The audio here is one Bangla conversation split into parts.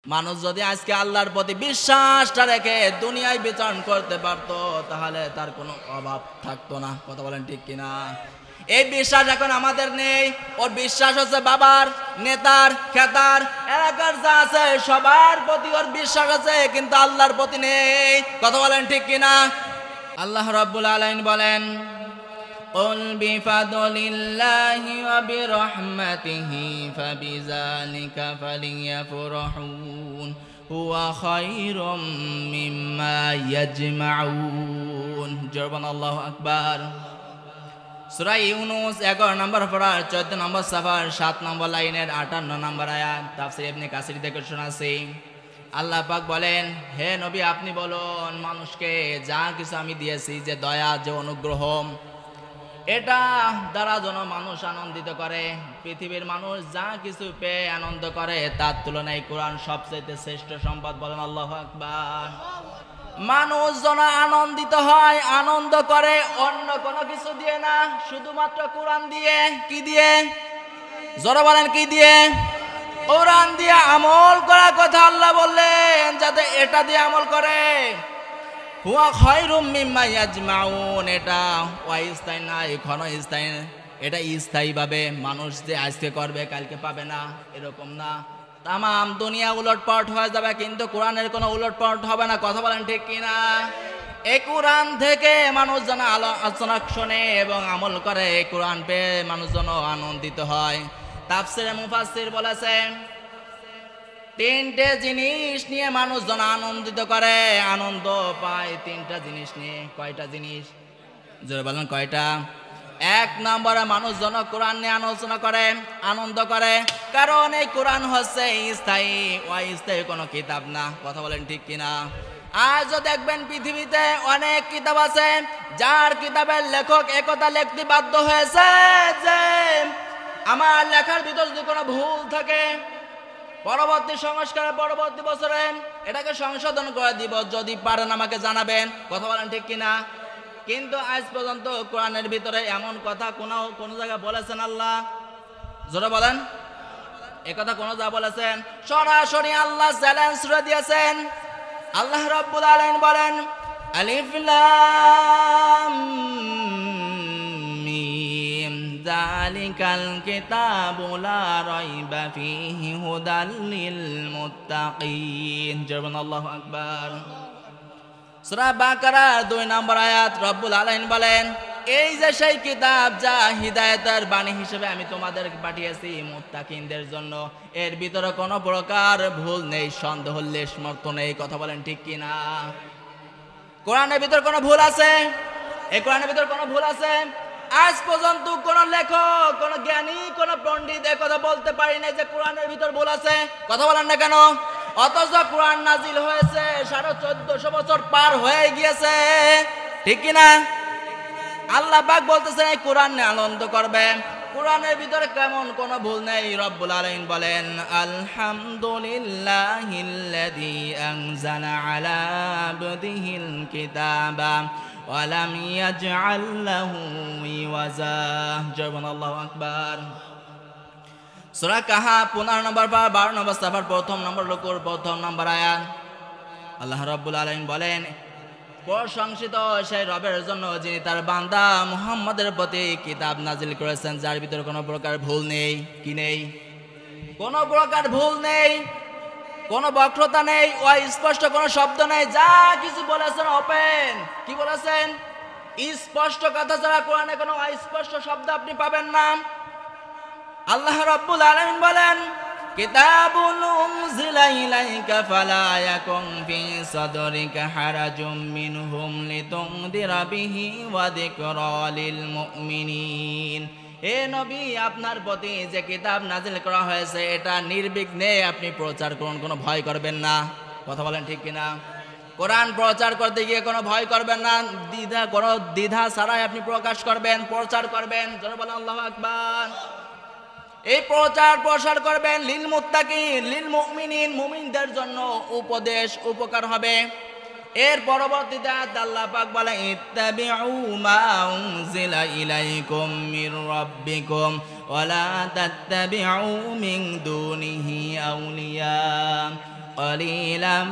মানুষ যদি আজকে আল্লাহর প্রতি বিশ্বাসটা রেখে দুনিয়ায় বিচরণ করতে পারতো তাহলে তার কোনো অভাব থাকতো না। কথা বলেন ঠিক কিনা? এই বিশ্বাস এখন আমাদের নেই। ওর বিশ্বাস হচ্ছে বাবার, নেতার, খেতার, এলাকার যা আছে সবার প্রতি ওর বিশ্বাস আছে, কিন্তু আল্লাহর প্রতি নেই। কথা বলেন ঠিক কিনা? আল্লাহ রাব্বুল আলামিন বলেন, قل بفضل الله وبرحمته فبذلك فليفرحوا هو خير مما يجمعون। জোরবান আল্লাহু আকবার। সূরা ইউনূস 11 নম্বর পারা 14 নম্বর সাফার 7 নম্বর লাইনের 58 নম্বর আয়াত। তাফসীর ইবনে কাসির থেকে শোনাছি, আল্লাহ পাক বলেন, হে নবী আপনি বলুন মানুষকে যা কিছু আমি দিয়েছি, যে দয়া, যে অনুগ্রহ, এটা দ্বারা যেন মানুষ আনন্দিত করে। পৃথিবীর মানুষ যা কিছু পেয়ে আনন্দ করে তার তুলনায় কোরআন সবচেয়ে শ্রেষ্ঠ সম্পদ। বলেন আল্লাহু আকবার। মানুষ যেন আনন্দিত হয়, আনন্দ করে অন্য কোনো কিছু দিয়ে না, শুধুমাত্র কোরআন দিয়ে। কি দিয়ে? জোরে বলেন, কি দিয়ে? কোরআন দিয়ে আমল করার কথা আল্লাহ বললেন, যাতে এটা দিয়ে আমল করে। হুয়া খায়রুম মিম্মা ইয়াজমাউন, এটা অস্থায়ী না, ক্ষণস্থায়ী। এটা স্থায়ীভাবে মানুষ যে আজকে করবে কালকে পাবে না, এরকম না। তামাম দুনিয়া উলটপালট হয়ে যাবে, কিন্তু কোরআনের কোনো উলটপালট হবে না। কথা বলেন ঠিক কিনা? এই কোরআন থেকে মানুষ যেন আলোচনা শোনে এবং আমল করে, এই কোরআন পেয়ে মানুষ যেন আনন্দিত হয়। তাফসীরে মুফাসসির বলেছে, তিনটে জিনিস নিয়ে মানুষ যেন আনন্দিত করে, আনন্দ পায় তিনটা জিনিস নিয়ে। কয়টা জিনিস? জোরে বলেন, কয়টা? এক নম্বরে মানুষ যেন কোরআন নিয়ে আলোচনা করে, আনন্দ করে, কারণ এই কোরআন হচ্ছে স্থায়ী, অস্থায়ী কোনো কিতাব না। কথা বলেন ঠিক কিনা? আজও দেখবেন পৃথিবীতে অনেক কিতাব আছে যার কিতাবের লেখক একথা লিখতে বাধ্য হয়েছে যে আমার লেখার ভিতর যদি কোনো ভুল থাকে পরবর্তী সংস্কারে, পরবর্তী বছরে এটাকে সংশোধন করে দিব, যদি পারেন আমাকে জানাবেন। কথা বলেন ঠিক কিনা? কিন্তু আজ পর্যন্ত কোরআনের ভিতরে এমন কথা কোন জায়গায় বলেছেন আল্লাহ? জোরে বলেন, একথা কোন জায়গায় বলেছেন? সরাসরি আল্লাহ চ্যালেঞ্জ করে দিয়েছেন। আল্লাহ রাব্বুল আলামিন বলেন, আলিফ লাম মিম যালিকাল কিতাবু লা রাইবা ফীহি হুদাল লিল মুত্তাকিন। জোরে আল্লাহু আকবার। সূরা বাকারা 2 নম্বর আয়াত। রব্বুল আলামিন বলেন, এই যে সেই কিতাব যা হিদায়াতের বাণী হিসেবে আমি তোমাদের পাঠিয়েছি মুত্তাকিনদের জন্য, এর ভিতরে কোনো প্রকার ভুল নেই, সন্দেহ লেশ মাত্র নেই। কথা বলেন ঠিক কিনা? কোরআনের ভিতর কোনো ভুল আছে? এই কোরআনের ভিতর কোনো ভুল আছে? আজ পর্যন্ত কোন লেখক, কোন জ্ঞানী, কোন পণ্ডিত এই কথা বলতে পারি না যে কোরআনের ভিতর ভুল আছে। কথা বলেন না কেন? অথচ কোরআন নাজিল হয়েছে 1450 বছর পার হয়ে গিয়েছে, ঠিক কিনা? আল্লাহ পাক বলতেছেন এই কোরআন নিয়ে আনন্দ করবে, কোরআনের ভিতরে কেমন কোনো ভুল নেই। রব্বুল আলামিন বলেন, আলহামদুলিল্লাহিল্লাযী আনজালা আলা আবদিহিল কিতাবা ওয়া লাম ইয়াজআল লাহু ইওয়াজা। আল্লাহু আকবার। সূরা কাহাফ 15 নম্বর পারা 12 নম্বর সাফার 1 নম্বর রুকুর 1 নম্বর আয়াত। আল্লাহ রাব্বুল আলামিন বলেন, প্রশংসিত সেই রবের জন্য যিনি তার বান্দা মুহাম্মদের প্রতি কিতাব নাজিল করেছেন, যার ভিতরে কোনো প্রকার ভুল নেই। কি নেই? কোনো প্রকার ভুল নেই, কোনো বক্রতা নেই, স্পষ্ট কোনো শব্দ নেই। যা কিছু বলেছেন ওপেন। কি বলেছেন? স্পষ্ট কথা ছাড়া কোরআনে কোনো অস্পষ্ট শব্দ আপনি পাবেন না। আল্লাহ রাব্বুল আলামিন বলেন, কিতাবুন উনজিলা ইলাইকা ফালা ইয়াকুন ফি সাদরিকা হারাজুম মিনহুম লিতুনদিরা বিহি ওয়া যিকরা লিল মুমিনিন। হে নবী, আপনার প্রতি যে কিতাব নাজিল করা হয়েছে এটা নির্বিঘ্নে আপনি প্রচার করুন, কোনো ভয় করবেন না। কথা বলেন ঠিক কিনা? কোরআন প্রচার করতে গিয়ে কোনো ভয় করবেন না, কোনো দ্বিধা ছাড়াই আপনি প্রকাশ করবেন, প্রচার করবেন। জোরে বলেন আল্লাহু আকবার। এই প্রচার প্রসার করবেন লিল মুত্তাকিন, লিল মুমিনিন, মুমিনদের জন্য উপদেশ, উপকার হবে। এর পরবর্তীতে আল্লাহ পাক বলেন, ইত্তাবিউ মা উনজিলা ইলাইকুম মির রাব্বিকুম ওয়া লা তাত্তাবিউ মিন দুনিহি আউলিয়া কলিলাম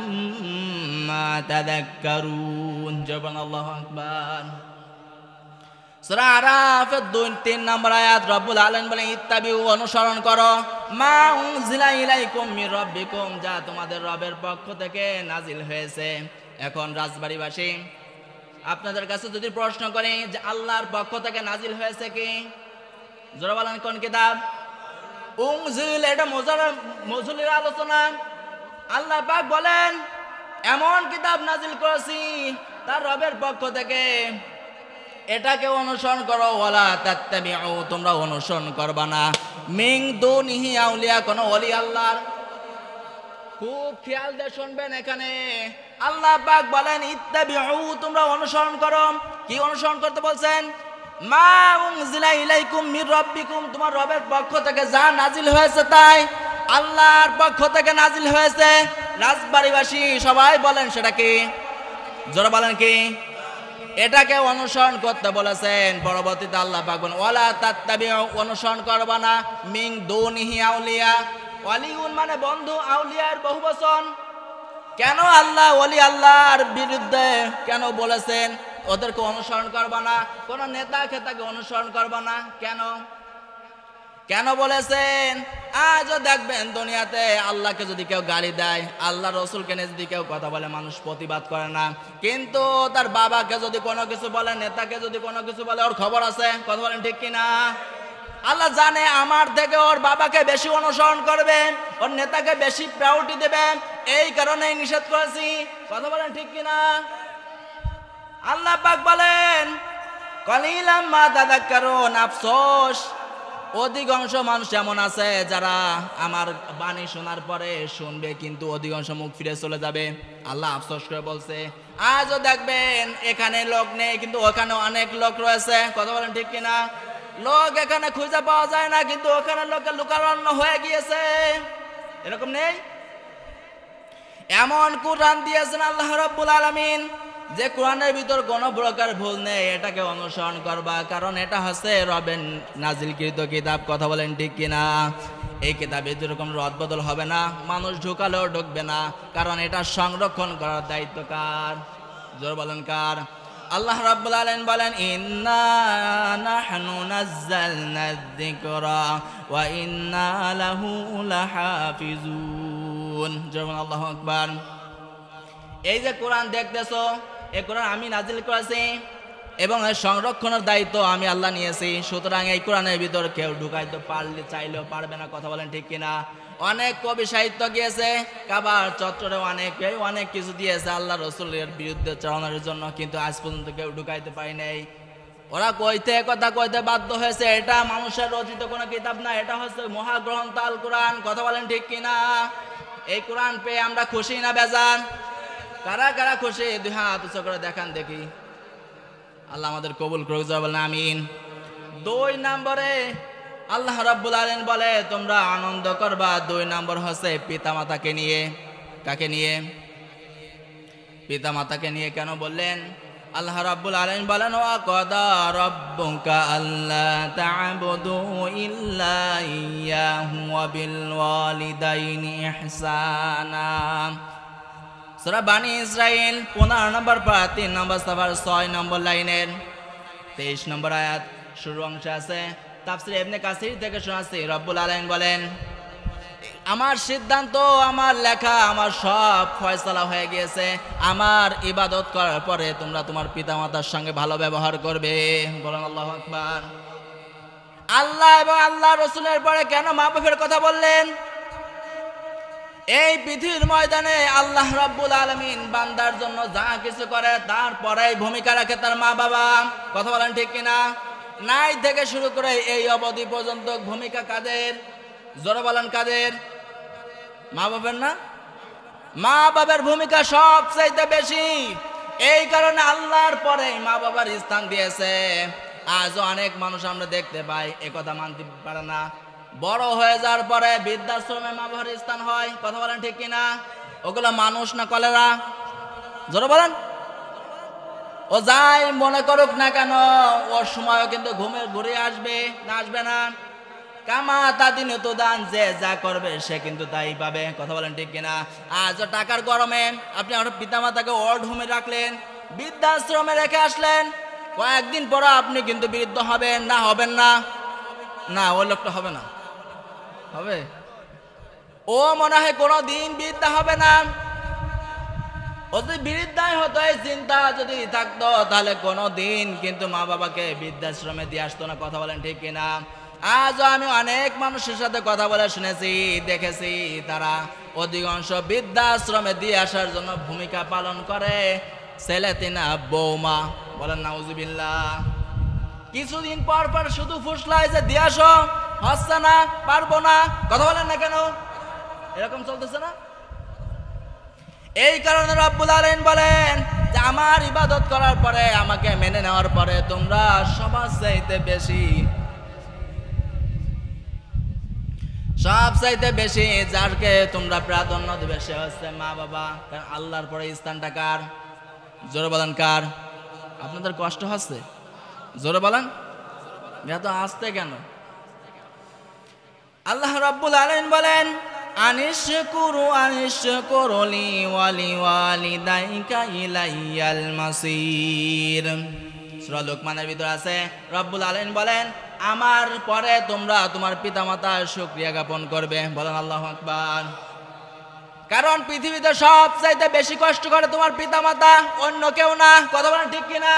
মা তাযাক্কারুন। আল্লাহু আকবার। সূরা আরাফের 2-3 নম্বর আয়াত রব্বুল আলামিন বলেন ইত্তাবিউ, অনুসরণ করো, মা উনজিলা ইলাইকুম মির রাব্বিকুম, যা তোমাদের রবের পক্ষ থেকে নাজিল হয়েছে। এখন রাজবাড়িবাসী, আপনাদের কাছে যদি প্রশ্ন করি যে আল্লাহর পক্ষ থেকে নাজিল হয়েছে কি, জোরে বলেন কোন কিতাব? উনজিল, এটা মজুলের আলোচনা। আল্লাহ পাক বলেন এমন কিতাব নাজিল করেছি তার রবের পক্ষ থেকে, এটাকে অনুসরণ করো। ওয়ালা তাত্তাবিউ, তোমরা অনুসরণ করবা না, মিন দুনিহি আউলিয়া, কোন ওলি আল্লাহর। খুব খেয়াল দিয়ে শুনবেন, এখানে আল্লাহ পাক বলেন ইত্তাবিউ, তোমরা অনুসরণ করো। কি অনুসরণ করতে বলছেন? মা উনজিলা ইলাইকুম মির রাব্বিকুম, তোমার রবের পক্ষ থেকে যা নাজিল হয়েছে তাই আল্লাহর পক্ষ থেকে নাজিল হয়েছে। রাজবাড়িবাসী সবাই বলেন সেটা কি? জোরে বলেন কি? এটাকে অনুসরণ করতে বলেছেন। পরবর্তীতে আল্লাহ পাক বলেন ওয়ালা তাত্তাবিউ, অনুসরণ করবা না, মিন দুনিহি আউলিয়া, ওয়ালিউন মানে বন্ধু, আউলিয়ার বহুবচন। কেন আল্লাহ ওলি আল্লাহর বিরুদ্ধে কেন বলেছেন ওদেরকে অনুসরণ করবা না? কোন নেতা খেতাকে অনুসরণ করবা না, কেন কেন বলেছেন? আজও দেখবেন দুনিয়াতে আল্লাহকে যদি কেউ গালি দেয়, আল্লাহ রসুলকে নিয়ে যদি কেউ কথা বলে, মানুষ প্রতিবাদ করে না। কিন্তু তার বাবাকে যদি কোনো কিছু বলে, নেতাকে যদি কোনো কিছু বলে, ওর খবর আছে। কথা বলেন ঠিক কিনা? আল্লাহ জানে আমার থেকে ওর বাবাকে বেশি অনুসরণ করবে, ওর নেতাকে বেশি প্রায়োরিটি দেবে, এই কারণেই নিষেধ করেছি। কথা বলেন ঠিক কিনা? আল্লাহ পাক বলেন কলিলাম মা তাযাক্কারুন, আফসোস অধিকাংশ মানুষ এমন আছে যারা আমার বাণী শোনার পরে শুনবে, কিন্তু অধিকাংশ মুখ ফিরে চলে যাবে। আল্লাহ আফসোস করে বলছে আজও দেখবেন এখানে লোক নেই, কিন্তু ওখানে অনেক লোক রয়েছে। কথা বলেন ঠিক কিনা? লোক এখানে খুঁজে পাওয়া যায় না, কিন্তু ওখানে লোকের লোকারণ্য হয়ে গিয়েছে। এরকম নেই? এমন কোরআন দিয়েছেন আল্লাহ রাব্বুল আলামিন যে কোরআনের ভিতর কোনো প্রকার ভুল নেই, এটাকে অনুসরণ করবা, কারণ এটা হচ্ছে রবের নাজিলকৃত কিতাব। কথা বলেন ঠিক কিনা? এই কিতাবে যেরকম রদবদল হবে না, মানুষ ঢুকালেও ঢুকবে না, কারণ এটা সংরক্ষণ করার দায়িত্ব কার? জোর বলেন কার? আল্লাহ রাব্বুল আলামিন বলেন ইন্না নাহনু নাযালনা যিকরা ওয়া ইন্না লাহু লাহাফিজুন। জোর বলেন আল্লাহু আকবার। এই যে কোরআন দেখতেছো, এই কোরআন আমি নাজিল করেছি এবং এর সংরক্ষণের দায়িত্ব আমি আল্লাহ নিয়েছি। সুতরাং এই কোরআনের ভিতর কেউ ঢুকাইতে পারলে চাইলেও পারবে না। কথা বলেন ঠিক কিনা? অনেক কবি সাহিত্য গিয়েছে, কাবার চত্বরে অনেক কিছু দিয়েছে আল্লাহ রসুলের বিরুদ্ধে চালানোর জন্য, কিন্তু আজ পর্যন্ত কেউ ঢুকাইতে পারি নাই। ওরা কথা কইতে বাধ্য হয়েছে। এটা মানুষের রচিত কোনো কিতাব না, এটা হচ্ছে মহাগ্রন্থ আল কোরআন। কথা বলেন ঠিক কিনা? এই কোরআন পেয়ে আমরা খুশি না বেজার? কারা কারা খুশি? দুই হাত উঁচু করে দেখান দেখি। আল্লাহ আমাদের কবুল করুক, বলেন আমিন। 2 নম্বরে আল্লাহ রাব্বুল আলামিন বলে তোমরা আনন্দ করবা। 2 নম্বর হচ্ছে পিতামাতাকে নিয়ে। কাকে নিয়ে? পিতামাতাকে নিয়ে। কেন বললেন? আল্লাহ রাব্বুল আলামিন বলেন ওয়া কাদা রাব্বুকা আল্লা তা'বুদু ইল্লা ইয়্যাহু ওয়া বিল ওয়ালিদাইনি ইহসানা। সূরা বানী ইসরাঈল 15 নম্বর পারা 3 নম্বর সাফার 6 নম্বর লাইনের 23 নম্বর আয়াত শুরু অংশে আছে। তাফসীর ইবনে কাসির থেকে শোনাচ্ছি, রব্বুল আলামিন বলেন আমার সিদ্ধান্ত, আমার লেখা, আমার সব ফয়সালা হয়ে গিয়েছে। আমার ইবাদত করার পরে তোমরা তোমার পিতামাতার সঙ্গে ভালো ব্যবহার করবে। বলেন আল্লাহু আকবার। আল্লাহ এবং আল্লাহ রসুলের পরে কেন মা বাপের কথা বললেন? এই পৃথিবীর ময়দানে আল্লাহ রাব্বুল আলামিন বান্দার জন্য যা কিছু করে তারপরেই ভূমিকা রাখে তার মা বাবা। কথা বলেন ঠিক কিনা? নাই থেকে শুরু করে এই অবধি পর্যন্ত ভূমিকা কাদের? জোরে বলেন কাদের? মা বাবার না? মা বাবার ভূমিকা সবচাইতে বেশি। এই কারণে আল্লাহর পরে মা বাবার স্থান দিয়েছে। আজও অনেক মানুষ আমরা দেখতে পাই একথা মানতে পারে না, বড় হয়ে যাওয়ার পরে বৃদ্ধাশ্রমে মা বাবার স্থান হয়। কথা বলেন ঠিক কিনা? ওগুলো মানুষ না কলেরা? জোরে বলেন। ও যাই মনে করুক না কেন, ওর সময়ও কিন্তু ঘুরে আসবে না, আসবে না? কামা তাদিন তো দান, যে যা করবে সে কিন্তু তাই পাবে। কথা বলেন ঠিক কিনা? আজ টাকার গরমে আপনি আপনার পিতামাতাকে ওল্ড হোমে রাখলেন, বৃদ্ধাশ্রমে রেখে আসলেন, কয়েকদিন পর আপনি কিন্তু বৃদ্ধ হবেন না হবেন না? না, ওই লোকটা হবে না, হবে? ও মনে হয় কোনো দিন বৃদ্ধা হবে না। ও যদি বৃদ্ধাই হতো, এই চিন্তা যদি থাকতো, তাহলে কোনো দিন কিন্তু মা বাবাকে বৃদ্ধাশ্রমে দিয়ে আসতো না। কথা বলেন ঠিক কিনা? আজও আমি অনেক মানুষের সাথে কথা বলে শুনেছি, দেখেছি, তারা অধিকাংশ বৃদ্ধাশ্রমে দিয়ে আসার জন্য ভূমিকা পালন করে ছেলে তিনা বৌমা। বলেন নাউজুবিল্লাহ। কিছুদিন পর পর শুধু ফুসলায় যে দিয়ে আসো, হচ্ছে না, পারবো না। কথা বলেন না কেন? এরকম চলতেছে না? এই কারণে রব্বুল আলামিন বলেন যে আমার ইবাদত করার পরে, আমাকে মেনে নেওয়ার পরে তোমরা সবার চাইতে বেশি যারকে তোমরা প্রাধান্য দেবে সে হচ্ছে মা বাবা। কারণ আল্লাহর পরে স্থানটা কার? জোরে বলেন কার? আপনাদের কষ্ট হচ্ছে? জোরে বলেন, এত আসতে কেন? আল্লাহ রাব্বুল আলামিন বলেন আনিশকুরু লি ওয়ালি ওয়ালিদাইকা ইলাইয়াল মাসির। সূরা লোকমানের ভিতর আছে, রব্বুল আলামিন বলেন আমার পরে তোমরা তোমার পিতামাতার শুকরিয়া জ্ঞাপন করবে। বলেন আল্লাহু আকবার। কারণ পৃথিবীতে সবচাইতে বেশি কষ্ট করে তোমার পিতামাতা, অন্য কেউ না। কথা বলেন ঠিক কিনা?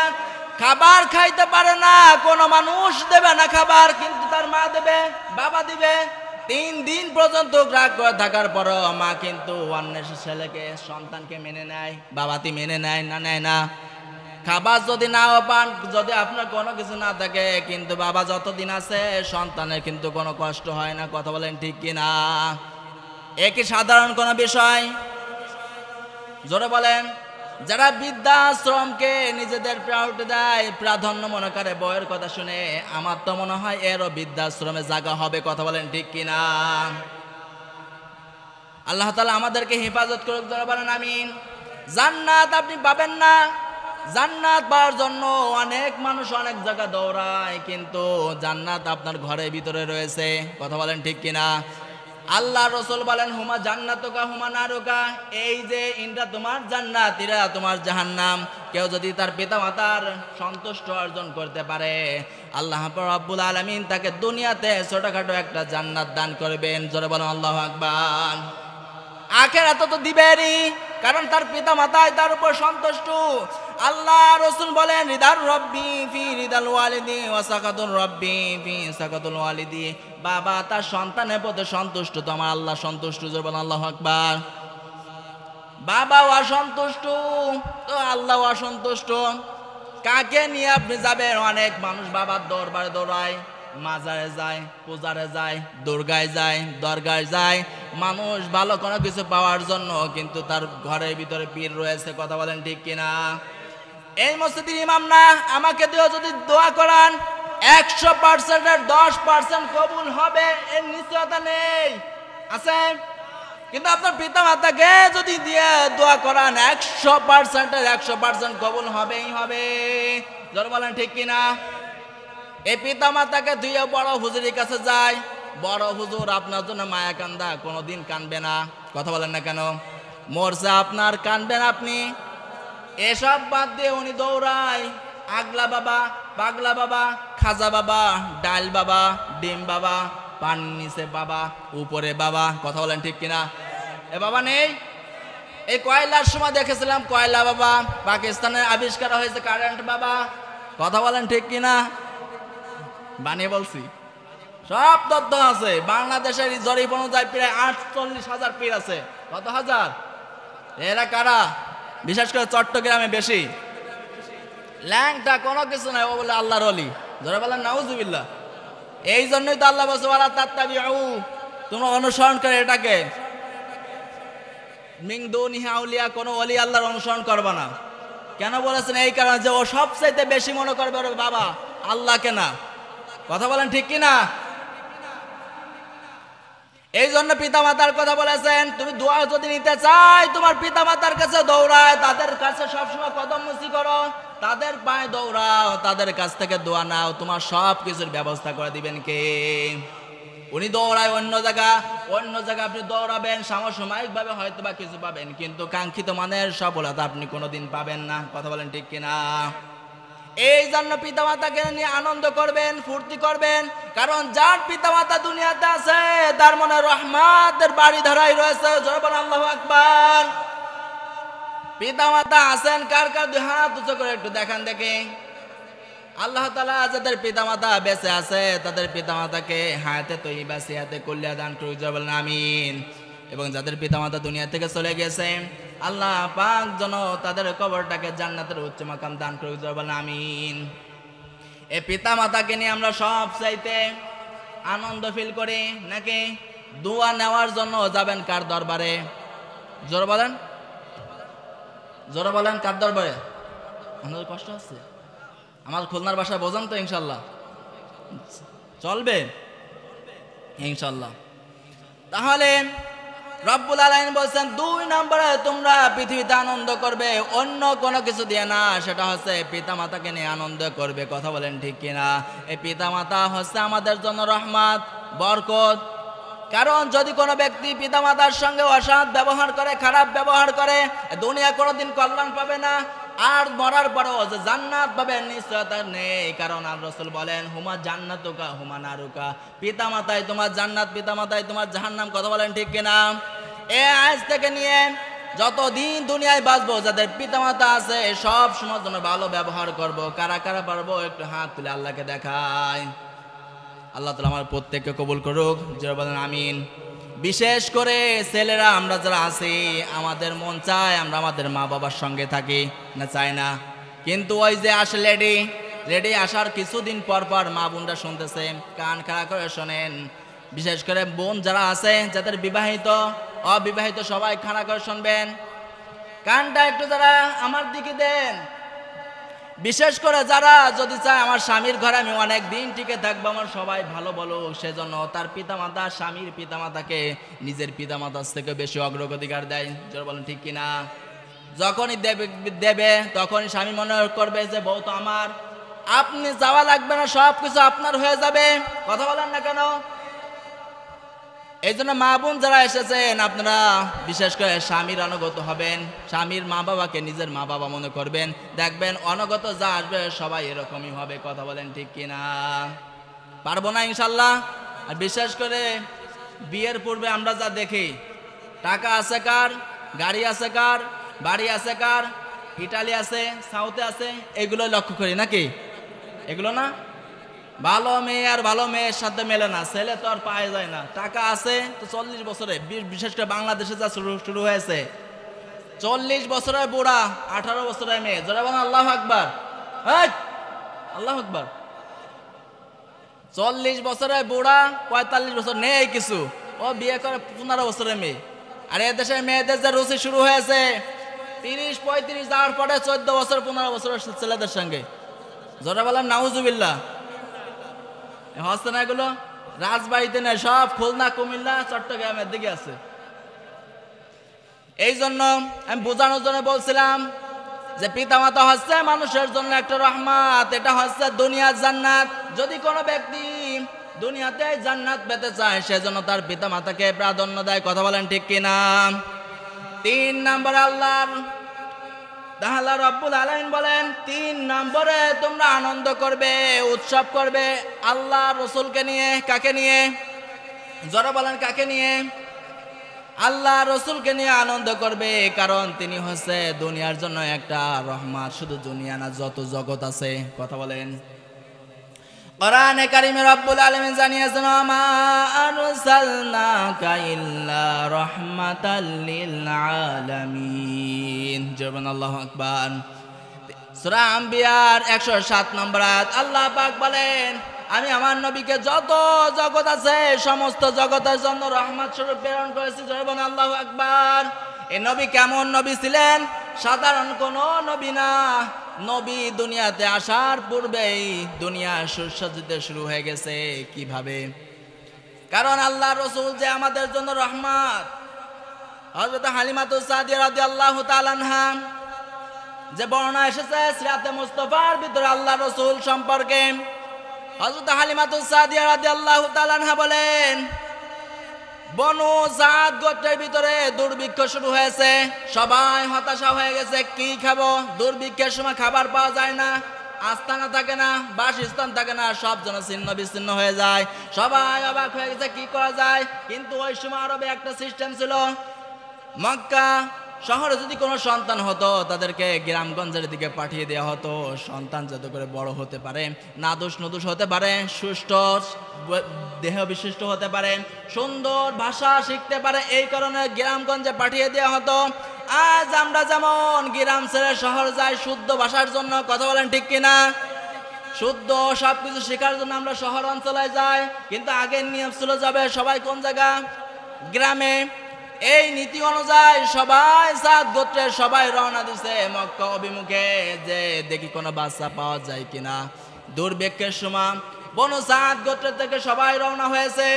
খাবার খাইতে পারে না, কোনো মানুষ দেবে না খাবার, কিন্তু তার মা দেবে, বাবা দিবে। 3 দিন পর্যন্ত রাগ করে থাকার পরও মা কিন্তু অন্যের ছেলেকে, সন্তানকে মেনে নেয়। বাবাতি মেনে নেয় না? নেয় না? খাবার যদি নাও পান, যদি আপনার কোনো কিছু না থাকে, কিন্তু বাবা যতদিন আছে সন্তানের কিন্তু কোনো কষ্ট হয় না। কথা বলেন ঠিক কিনা? একই সাধারণ কোনো বিষয়? জোরে বলেন। যারা বৃদ্ধাশ্রমকে নিজেদের প্রায়োরিটি দেয়, প্রাধান্য মনে করে, বইয়ের কথা শুনে, আমার তো মনে হয় এরও বৃদ্ধাশ্রমে জায়গা হবে। কথা বলেন ঠিক কিনা? আল্লাহ তাআলা আমাদেরকে হেফাজত করুক। জোরে বলেন আমিন। জান্নাত আপনি পাবেন না। জান্নাত পাওয়ার জন্য অনেক মানুষ অনেক জায়গা দৌড়ায়, কিন্তু জান্নাত আপনার ঘরের ভিতরে রয়েছে। কথা বলেন ঠিক কিনা? আল্লাহ রসুল বলেন হুমা জান্নাতুকা হুমা নারুকা, এই যে ইনরা তোমার জান্নাত, এরা তোমার জাহান্নাম। কেউ যদি তার পিতামাতার সন্তুষ্ট অর্জন করতে পারে, আল্লাহ রাব্বুল আলামিন তাকে দুনিয়াতে ছোটখাটো একটা জান্নাত দান করবেন। জোরে বলেন আল্লাহু আকবার। আখিরাতে তো দিবেনই, কারণ তার পিতামাতাই তার উপর সন্তুষ্ট। আল্লাহ রসুল বলেন রিদার রব্বি ফি রিদাল ওয়ালিদি ওয়া সাকাতুর রব্বি ফি সাকাতুল ওয়ালিদি। বাবা তার সন্তানের প্রতি সন্তুষ্ট তো আমার আল্লাহ সন্তুষ্ট। জোরে বলেন আল্লাহু আকবার। বাবা অসন্তুষ্ট তো আল্লাহ অসন্তুষ্ট। কাকে নিয়ে আপনি যাবেন? অনেক মানুষ বাবার দরবারে দৌড়ায়, মাজারে যায়, পূজারে যায়, দুর্গায় যায়, দরগায় যায়, মানুষ ভালো কোনো কিছু পাওয়ার জন্য, কিন্তু তার ঘরের ভিতরে পীর রয়েছে। কথা বলেন ঠিক কিনা? এই মসজিদের ইমাম না, আমাকে দিয়েও যদি দোয়া করান 100%-এর 10% কবুল হবে, এর নিশ্চয়তা নেই। আছে? কিন্তু আপনার পিতা মাতাকে যদি দিয়ে দোয়া করান 100%-এর 100% কবুল হবেই হবে। জোরে বলেন ঠিক কিনা? এই পিতা মাতাকে দিয়ে বড় হুজুরের কাছে যায়, বড় হুজুর আপনার জন্য মায়া কান্দা, কোনোদিন কানবে না। কথা বলেন না কেন? মরছে আপনার, কানবেন আপনি? এসব বাদ দিয়ে উনি দৌড়ায় আগলা বাবা, পাগলা বাবা, খাজা বাবা, ডাল বাবা, ডিম বাবা, পান নিচে বাবা, উপরে বাবা। কথা বলেন ঠিক কিনা? এ বাবা নেই? এই কয়লার সময় দেখেছিলাম কয়লা বাবা, পাকিস্তানের আবিষ্কার হয়েছে কারেন্ট বাবা। কথা বলেন ঠিক কিনা? বানিয়ে বলছি, সব তথ্য আছে। বাংলাদেশের জরিপ অনুযায়ী প্রায় 48,000 পীর আছে। কত হাজার? এরা কারা? বিশেষ করে চট্টগ্রামে বেশি। ল্যাংটা কোনো কিছু নাই, ও বলে আল্লাহর ওলি। জোরে বলেন নাউজুবিল্লাহ। এই জন্যই তো আল্লাহ বলছে ওয়ালা তাত্তাবিউ, তোমরা অনুসরণ করে এটাকে। মিন দুনিহি আউলিয়া, কোনো ওলি আল্লাহর অনুসরণ করবে না। কেন বলেছেন? এই কারণে যে ও সবচাইতে বেশি মনে করবে ওর বাবা, আল্লাহকে না। কথা বলেন ঠিক কিনা? এই জন্য পিতা মাতার কথা বলেছেন, তুমি দোয়া যদি নিতে চাই, তোমার পিতা মাতার কাছে দৌড়ায়, তাদের কাছে সবসময় কদম মুচি করো, তাদের পায়ে দৌড়াও, তাদের কাছ থেকে দোয়া নাও, তোমার সব কিছুর ব্যবস্থা করে দিবেন কে? উনি দৌড়ায় অন্য জায়গা আপনি দৌড়াবেন, সাময়িকভাবে হয়তো বা কিছু পাবেন, কিন্তু কাঙ্ক্ষিত মানের সফলতা আপনি কোনোদিন পাবেন না। কথা বলেন ঠিক কিনা? এই জন্য পিতামাতাকে নিয়ে আনন্দ করবেন, ফুর্তি করবেন, কারণ যার পিতামাতা দুনিয়াতে আছে তার মনে রহমতের বাড়ি ধরাই রয়েছে। জোরে বলেন আল্লাহু আকবার। পিতামাতা আছেন কার কার? দুই হাত উঁচু করে একটু দেখান দেখে। আল্লাহ তাআলা যাদের পিতামাতা বেঁচে আছে তাদের পিতামাতাকে হায়াতে তৈয়বা সিহাতে কুল্লিয়া দান করুক। জোরে বলেন আমিন। এবং যাদের পিতামাতা দুনিয়া থেকে চলে গেছে আল্লাহ পাক যেন তাদের কবরটাকে জান্নাতের উচ্চ মাকাম দান করুক। জোরে বলেন আমিন। এই পিতামাতাকে নিয়ে আমরা সব চাইতে আনন্দ ফিল করি নাকি দোয়া নেওয়ার জন্য যাবেন কার দরবারে? জোরে বলেন, জোরে বলেন, কার দরবারে? আমাদের কষ্ট হচ্ছে, আমার খুলনার ভাষায় বোঝেন তো? ইনশাল্লাহ চলবে ইনশাল্লাহ। তাহলে রব্বুল আলামিন বলছেন 2 নম্বরে তোমরা পৃথিবীতে আনন্দ করবে অন্য কোনো কিছু দিয়ে না, সেটা হচ্ছে পিতামাতাকে নিয়ে আনন্দ করবে। কথা বলেন ঠিক কিনা? এই পিতামাতা হচ্ছে আমাদের জন্য রহমত, বরকত। কারণ যদি কোনো ব্যক্তি পিতামাতার সঙ্গে অসৎ ব্যবহার করে, খারাপ ব্যবহার করে, দুনিয়া কোনোদিন কল্যাণ পাবে না, আর মরার পরেও যে জান্নাত পাবে নিশ্চয়তা নেই। কারণ আল্লাহ রাসূল বলেন হুমা জান্নাতুকা হুমা নারুকা, পিতামাতাই তোমার জান্নাত, পিতামাতাই তোমার জাহান্নাম। কথা বলেন ঠিক কিনা? আজ থেকে নিয়ে যতদিন দুনিয়ায় বাঁচবো যাদের পিতামাতা আছে সব সময় জন্য ভালো ব্যবহার করব। কারা কারা পারবো একটু হাত তুলে আল্লাহকে দেখায়। আল্লাহ তাআলা আমার প্রত্যেককে কবুল করুক। যারা বলেন আমিন। বিশেষ করে ছেলেরা আমরা যারা আছি আমাদের মন চায় আমরা আমাদের মা বাবার সঙ্গে থাকি, না চাই না? কিন্তু ওই যে আসে লেডি আসার কিছুদিন পর পর মা বোনরা শুনতেছে, কান খাড়া করে শোনেন। বিশেষ করে বোন যারা আছে যাদের বিবাহিত অবিবাহিত সবাই খাড়া করে শুনবেন, কানটা একটু যারা আমার দিকে দেন। বিশেষ করে যারা যদি চায় আমার স্বামীর ঘরে আমি অনেক দিন টিকে থাকবো, আমার সবাই ভালো বলো, সেজন্য তার পিতামাতা স্বামীর পিতামাতাকে নিজের পিতামাতার থেকে বেশি অগ্রাধিকার দেয়। যারা বলেন ঠিক কিনা? যখনই দেবে তখনই স্বামী মনে করবে যে বউ তো আমার, আপনি যাওয়া লাগবে না, সব কিছু আপনার হয়ে যাবে। কথা বলেন না কেন? এই জন্য মা বোন যারা এসেছেন আপনারা বিশেষ করে স্বামীর অনুগত হবেন, স্বামীর মা বাবাকে নিজের মা বাবা মনে করবেন। দেখবেন অনুগত যা আসবে সবাই এরকমই হবে। কথা বলেন ঠিক কিনা? পারবো না ইনশাল্লাহ? আর বিশেষ করে বিয়ের পূর্বে আমরা যা দেখি, টাকা আছে কার, গাড়ি আছে কার, বাড়ি আছে কার, ইটালি আছে, সাউথে আছে, এগুলো লক্ষ্য করি নাকি? এগুলো না? ভালো মেয়ে আর ভালো মেয়ের সাথে মেলে না, ছেলে তো আর পাওয়া যায় না। টাকা আছে তো 40 বছরে, বিশেষ করে বাংলাদেশে যা শুরু হয়েছে, 40 বছরের বুড়া 18 বছরের মেয়ে। যারা বলেন আল্লাহু আকবার, আল্লাহু আকবার। 40 বছরের বুড়া 45 বছর নেই কিছু, ও বিয়ে করে 15 বছরের মেয়ে। আর এ দেশের মেয়েদের যে রুচি শুরু হয়েছে 30-35 যাওয়ার পরে 14 বছর 15 বছরের ছেলেদের সঙ্গে। যারা বলেন নাউজুবিল্লাহ। হচ্ছে না এগুলো? রাজবাড়িতে নেই, সব খুলনা, কুমিল্লা, চট্টগ্রামের দিকে আছে। এই জন্য আমি বোঝানোর জন্য বলছিলাম যে পিতামাতা হচ্ছে মানুষের জন্য একটা রহমত, এটা হচ্ছে দুনিয়ার জান্নাত। যদি কোনো ব্যক্তি দুনিয়াতে জান্নাত পেতে চায় সেজন্য তার পিতামাতাকে প্রাধান্য দেয়। কথা বলেন ঠিক কিনা? 3 নম্বর আল্লাহ রব্বুল আলামিন বলেন 3 নম্বরে তোমরা আনন্দ করবে, উৎসব করবে আল্লাহ রসুলকে নিয়ে। কাকে নিয়ে? যারা বলেন কাকে নিয়ে? আল্লাহ রসুলকে নিয়ে আনন্দ করবে, কারণ তিনি হচ্ছে দুনিয়ার জন্য একটা রহমত। শুধু দুনিয়া না, যত জগৎ আছে। কথা বলেন। কোরআনে কারিমে রব্বুল আলামিন জানিয়েছেন মা আরসালনাকা ইল্লা রাহমাতাল লিল আলামিন। জবান আল্লাহু আকবার। সূরা আম্বিয়ার 107 নম্বর আয়াত আল্লাহ পাক বলেন আমি আমার নবীকে যত জগৎ আছে সমস্ত জগতের জন্য রহমত স্বরূপ প্রেরণ করেছি। জবান আল্লাহু আকবার। এই নবী কেমন নবী ছিলেন? সাধারণ কোন নবী না। নবী দুনিয়াতে আসার পূর্বেই দুনিয়া সুসজ্জিত শুরু হয়ে গেছে। কিভাবে? কারণ আল্লাহ রসুল যে আমাদের জন্য রহমত। হযরত হালিমাতুস সাদিয়া রাদিয়াল্লাহু তাআলা আনহা যে বর্ণনা এসেছে সিরাতে মুস্তাফার ভিতরে আল্লাহ রসুল সম্পর্কে, হযরত হালিমাতুস সাদিয়া রাদিয়াল্লাহু তাআলা আনহা বলেন, বনু সাদ গোত্রের ভিতরে দুর্ভিক্ষ শুরু হয়েছে, সবাই হতাশা হয়ে গেছে। কি খাবো? দুর্ভিক্ষের সময় খাবার পাওয়া যায় না, আস্তানা থাকে না, বাসস্থান থাকে না, সব যেন ছিন্ন বিচ্ছিন্ন হয়ে যায়। সবাই অবাক হয়ে গেছে, কি করা যায়। কিন্তু ওই সময় আরবে একটা সিস্টেম ছিল, মক্কা শহরে যদি কোনো সন্তান হতো তাদেরকে গ্রামগঞ্জের দিকে পাঠিয়ে দেওয়া হতো, সন্তান যাতে করে বড় হতে পারে, নাদুস নুদুস হতে পারে, সুষ্ঠ দেহ বিশিষ্ট হতে পারে, সুন্দর ভাষা শিখতে পারে, এই কারণে গ্রামগঞ্জে পাঠিয়ে দেওয়া হতো। আজ আমরা যেমন গ্রাম ছেড়ে শহর যাই শুদ্ধ ভাষার জন্য, কথা বলেন ঠিক কিনা? শুদ্ধ সবকিছু শেখার জন্য আমরা শহর অঞ্চলে যাই, কিন্তু আগের নিয়ম ছিল যাবে সবাই কোন জায়গা? গ্রামে। এই নীতি অনুযায়ী সবাই সাদ গোত্রের সবাই রওনা দিছে মক্কা অভিমুখে, যে দেখি কোনো বাচ্চা পাওয়া যায় কিনা। দুর্ভিক্ষের সময় বনু সাদ গোত্রের থেকে সবাই রওনা হয়েছে।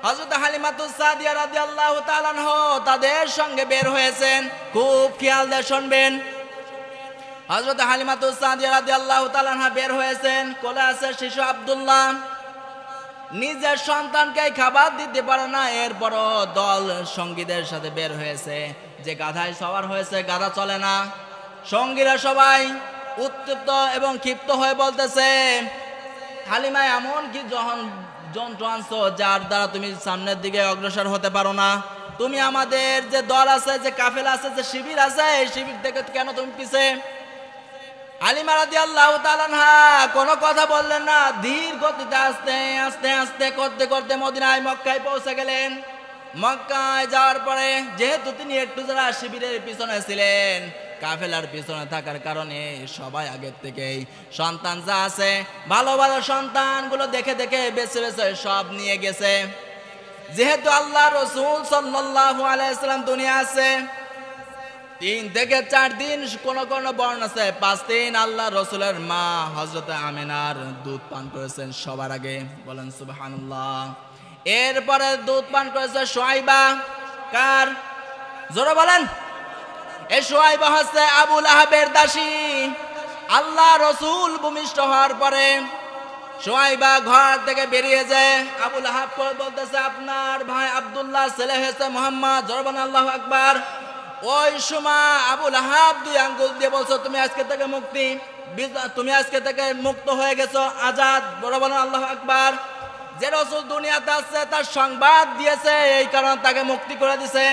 হযরত হালিমাতুস সাদিয়া রাদিয়াল্লাহু তাআলা আনহা তাদের সঙ্গে বের হয়েছেন। খুব খেয়াল দিয়ে শুনবেন। হযরত হালিমাতুস সাদিয়া রাদিয়াল্লাহু তাআলা আনহা বের হয়েছেন, কোলে আছে শিশু আব্দুল্লাহ। নিজের সন্তানকে খাবার দিতে পারে না, এরপরও দল সঙ্গীদের সাথে বের হয়েছে। যে গাধায় সওয়ার হয়েছে, গাধা চলে না। সঙ্গীরা সবাই উত্তপ্ত এবং ক্ষিপ্ত হয়ে বলতেছে, হালিমা এমন কি যন্ত্র আনছো যার দ্বারা তুমি সামনের দিকে অগ্রসর হতে পারো না? তুমি আমাদের যে দল আছে, যে কাফেলা আছে, যে শিবির আছে, এই শিবির থেকে কেন তুমি পিছে? হালিমা রাদিয়াল্লাহু তাআলা আনহা কোনো কথা বললেন না, ধীর গতিতে আস্তে আস্তে আস্তে করতে করতে মদিনায় মক্কায় পৌঁছে গেলেন। মক্কায় যাওয়ার পরে যেহেতু তিনি একটু যারা শিবিরের পিছনে ছিলেন, কাফেলার পিছনে থাকার কারণে সবাই আগের থেকেই সন্তান যা আছে ভালো ভালো সন্তানগুলো দেখে দেখে বেছে বেছে সব নিয়ে গেছে। যেহেতু আল্লাহ রাসূল সাল্লাল্লাহু আলাইহি সাল্লাম দুনিয়া আছে 3 থেকে 4 দিন, কোন কোন বর্ণনা আছে 5 দিন আল্লাহ রাসূলের মা হযরত আমিনার দুধ পান করেছেন সবার আগে, বলেন সুবহানাল্লাহ। এরপরে দুধ পান করেছে শুআইবা। কার? জোরে বলেন। এই শুআইবা হচ্ছে আবু লাহাবের দাসী। আল্লাহ রাসূল ভূমিষ্ঠ হওয়ার পরে শুআইবা ঘর থেকে বেরিয়ে যায়। আবু লাহাব বলতেছে, আপনার ভাই আব্দুল্লাহ ছেলে হয়েছে মুহাম্মদ। জোরে বলেন আল্লাহু আকবার। ওই সময় আবু লাহাব 2 আঙ্গুল দিয়ে বলছো, তুমি আজকে থেকে মুক্তি, তুমি আজকে থেকে মুক্ত হয়ে গেছো, আজাদ। বড় বলেন আল্লাহু আকবার। যে রাসূল দুনিয়াতে আসছে তার সংবাদ দিয়েছে, এই কারণে তাকে মুক্তি করে দিয়েছে।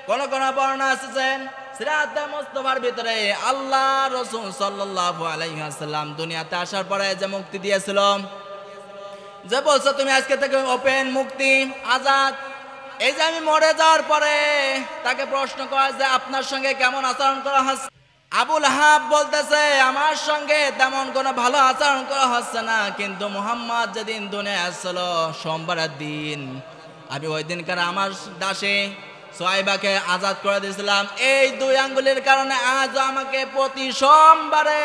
কোন কোন বর্ণনা আছে সিরাতে মুস্তাফার ভিতরে আল্লাহ রাসূল সাল্লাল্লাহু আলাইহি ওয়াসাল্লাম দুনিয়াতে আসার পরে যে মুক্তি দিয়েছিল, যে বলছো তুমি আজকে থেকে ওপেন, মুক্তি, আজাদ। এই যে আমি মরে যাওয়ার পরে তাকে প্রশ্ন করা যে আপনার সঙ্গে কেমন আচরণ করা হচ্ছে? আবু লাহাব বলতেছে, আমার সঙ্গে তেমন কোনো ভালো আচরণ করা হচ্ছে না, কিন্তু মুহাম্মদ যেদিন দুনিয়ায় আসছিল সোমবারের দিন, আমি ওই দিনকার আমার দাসী শুআইবাকে আজাদ করে দিয়েছিলাম। এই 2 আঙ্গুলের কারণে আজ আমাকে প্রতি সোমবারে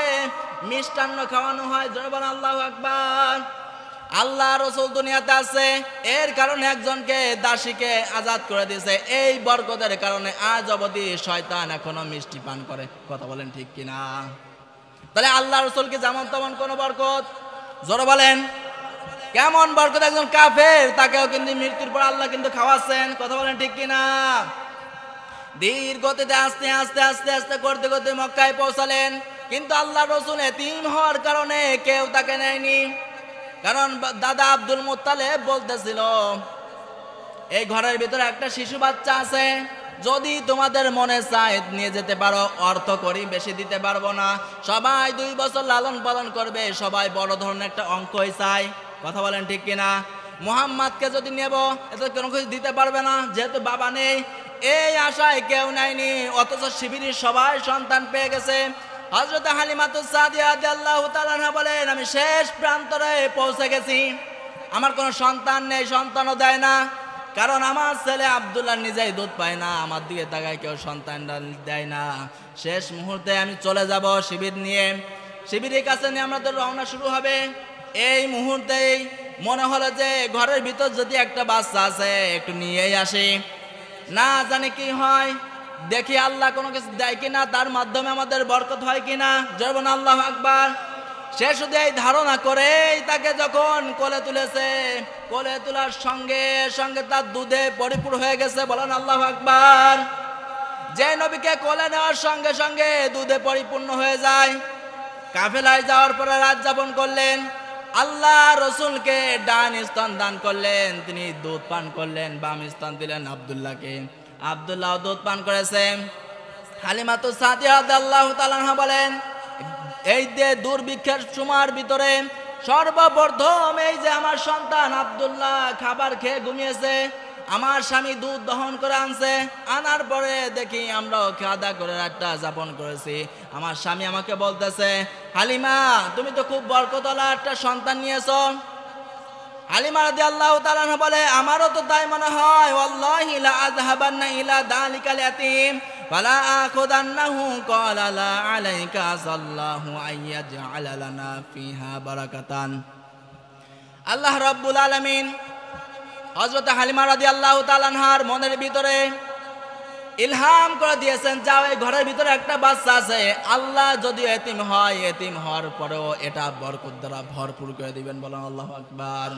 মিষ্টান্ন খাওয়ানো হয়। জোরে বলেন আল্লাহু আকবার। আল্লাহ রাসূল দুনিয়াতে আছে, এর কারণে একজনকে দাসীকে আজাদ করে দিয়েছে। এই বরকতের কারণে আজ অবধি শয়তান এখনো মিষ্টি পান করে। কথা বলেন ঠিক কিনা? তাহলে আল্লাহ রাসূলকে যেমন তেমন কোন বরকত? জোরে বলেন কেমন বরকত? একজন কাফের তাকেও কিন্তু মৃত্যুর পর আল্লাহ কিন্তু খাওয়াচ্ছেন। কথা বলেন ঠিক কিনা? ধীর গতিতে আস্তে আস্তে আস্তে আস্তে করতে করতে মক্কায় পৌঁছালেন, কিন্তু আল্লাহ রাসূল এতিম হওয়ার কারণে কেউ তাকে নেয়নি। কারণ দাদা আব্দুল মুত্তালিব বলতেছিল, এই ঘরের ভিতরে একটা শিশু বাচ্চা আছে, যদি তোমাদের মনে চায় নিয়ে যেতে পারো, অর্থ করি বেশি দিতে পারবো না, সবাই 2 বছর লালন পালন করবে, সবাই বড় ধরনের একটা অঙ্কই চায়। কথা বলেন ঠিক কিনা? মুহাম্মদকে যদি নেব এত কোনো কিছু দিতে পারবে না, যেহেতু বাবা নেই। এই আশায় কেউ নেয়নি, অথচ শিবিরের সবাই সন্তান পেয়ে গেছে। হযরত হালিমাতুস সাদিয়া রাদিয়াল্লাহু তাআলা আনহা বলেন, আমি শেষ প্রান্তরে পৌঁছে গেছি, আমার কোনো সন্তান নেই, সন্তানও দেয় না, কারণ আমার ছেলে আব্দুল্লাহ নিজেই দুধ পায় না, আমার দিকে তাকায় কেউ সন্তান দেয় না। শেষ মুহূর্তে আমি চলে যাব শিবির নিয়ে, শিবিরের কাছে নিয়ে আমাদের রওনা শুরু হবে। এই মুহূর্তেই মনে হলো যে ঘরের ভিতর যদি একটা বাচ্চা আছে একটু নিয়েই আসি, না জানি কি হয়, দেখি আল্লাহ কোনো কিছু দেয় কিনা, তার মাধ্যমে আমাদের বরকত হয় কিনা। জয় বলেন আল্লাহু আকবার। সে শুধু এই ধারণা করেই তাকে যখন কোলে তুলেছে, কোলে তোলার সঙ্গে সঙ্গে তার দুধে পরিপূর্ণ হয়ে গেছে। বলেন আল্লাহু আকবার। যে নবীকে কোলে নেওয়ার সঙ্গে সঙ্গে দুধে পরিপূর্ণ হয়ে যায়, কাফেলায় যাওয়ার পরে রাত যাপন করলেন, আল্লাহ রসুলকে ডান স্তন দান করলেন, তিনি দুধ পান করলেন, বাম স্তন দিলেন আব্দুল্লাহকে, আব্দুল্লাহ দুধ পান করেছে। হালিমাতুস সাদিয়া রাদিয়াল্লাহু তাআলা আনহা বলেন, এই যে দুর্ভিক্ষের সময়ের ভিতরে সর্বপ্রথম এই যে আমার সন্তান আব্দুল্লাহ খাবার খেয়ে ঘুমিয়েছে, আমার স্বামী দুধ দহন করে আনছে, আনার পরে দেখি আমরাও খাওয়া দাওয়া করে রাতটা যাপন করেছি। আমার স্বামী আমাকে বলতেছে, হালিমা তুমি তো খুব বরকতওয়ালা একটা সন্তান নিয়েছো। হালিমা রাদিয়াল্লাহু তাআলা আনহা বলে, আমারও তো তাই মনে হয়। ওয়াল্লাহি লা আযহাবান্না ইলা যালিকাল ইয়াতীম ফালা আখুদান্নাহু ক্বালা লা আলাইকা সাল্লাহু আইয়াজআলা লানা ফিহা বারাকাতান। আল্লাহ রাব্বুল আলামিন হযরত হালিমা রাদিয়াল্লাহু তাআলা আনহার মনের ভিতরে ইলহাম করে দিয়েছেন, যাও এই ঘরের ভিতরে একটা বাচ্চা আছে, আল্লাহ যদি এতিম হয়, এতিম হওয়ার পরেও এটা বরকত দ্বারা ভরপুর করে দিবেন। বলেন আল্লাহু আকবার।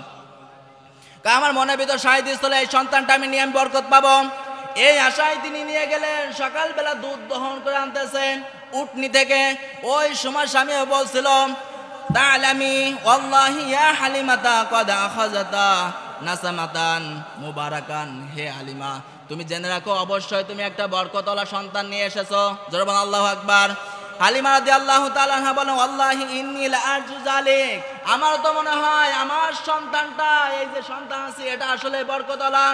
আমার মনের ভিতর শাহিদ স্থলে এই সন্তানটা আমি নিয়ে আমি বরকত পাবো, এই আশায় তিনি নিয়ে গেলেন। সকালবেলা দুধ দহন করে আনতেছেন উটনি থেকে। ওই সময় স্বামীও বলছিল, তাআলামি ওয়াল্লাহি ইয়া হালিমাতা ক্বাদ আখাযাতা নাসামাতান মুবারাকান। হে হালিমা, তুমি জেনে রাখো অবশ্যই তুমি একটা বরকতওয়ালা সন্তান নিয়ে এসেছো। জোরে বলেন আল্লাহু আকবার। হালিমা রাদিয়াল্লাহু তাআলা আনহা বলেন, ওয়াল্লাহি ইন্নী লা আরজু যালিক, আমার তো মনে হয় আমার সন্তানটা, এই যে সন্তান আছে এটা আসলে বরকতওয়ালা।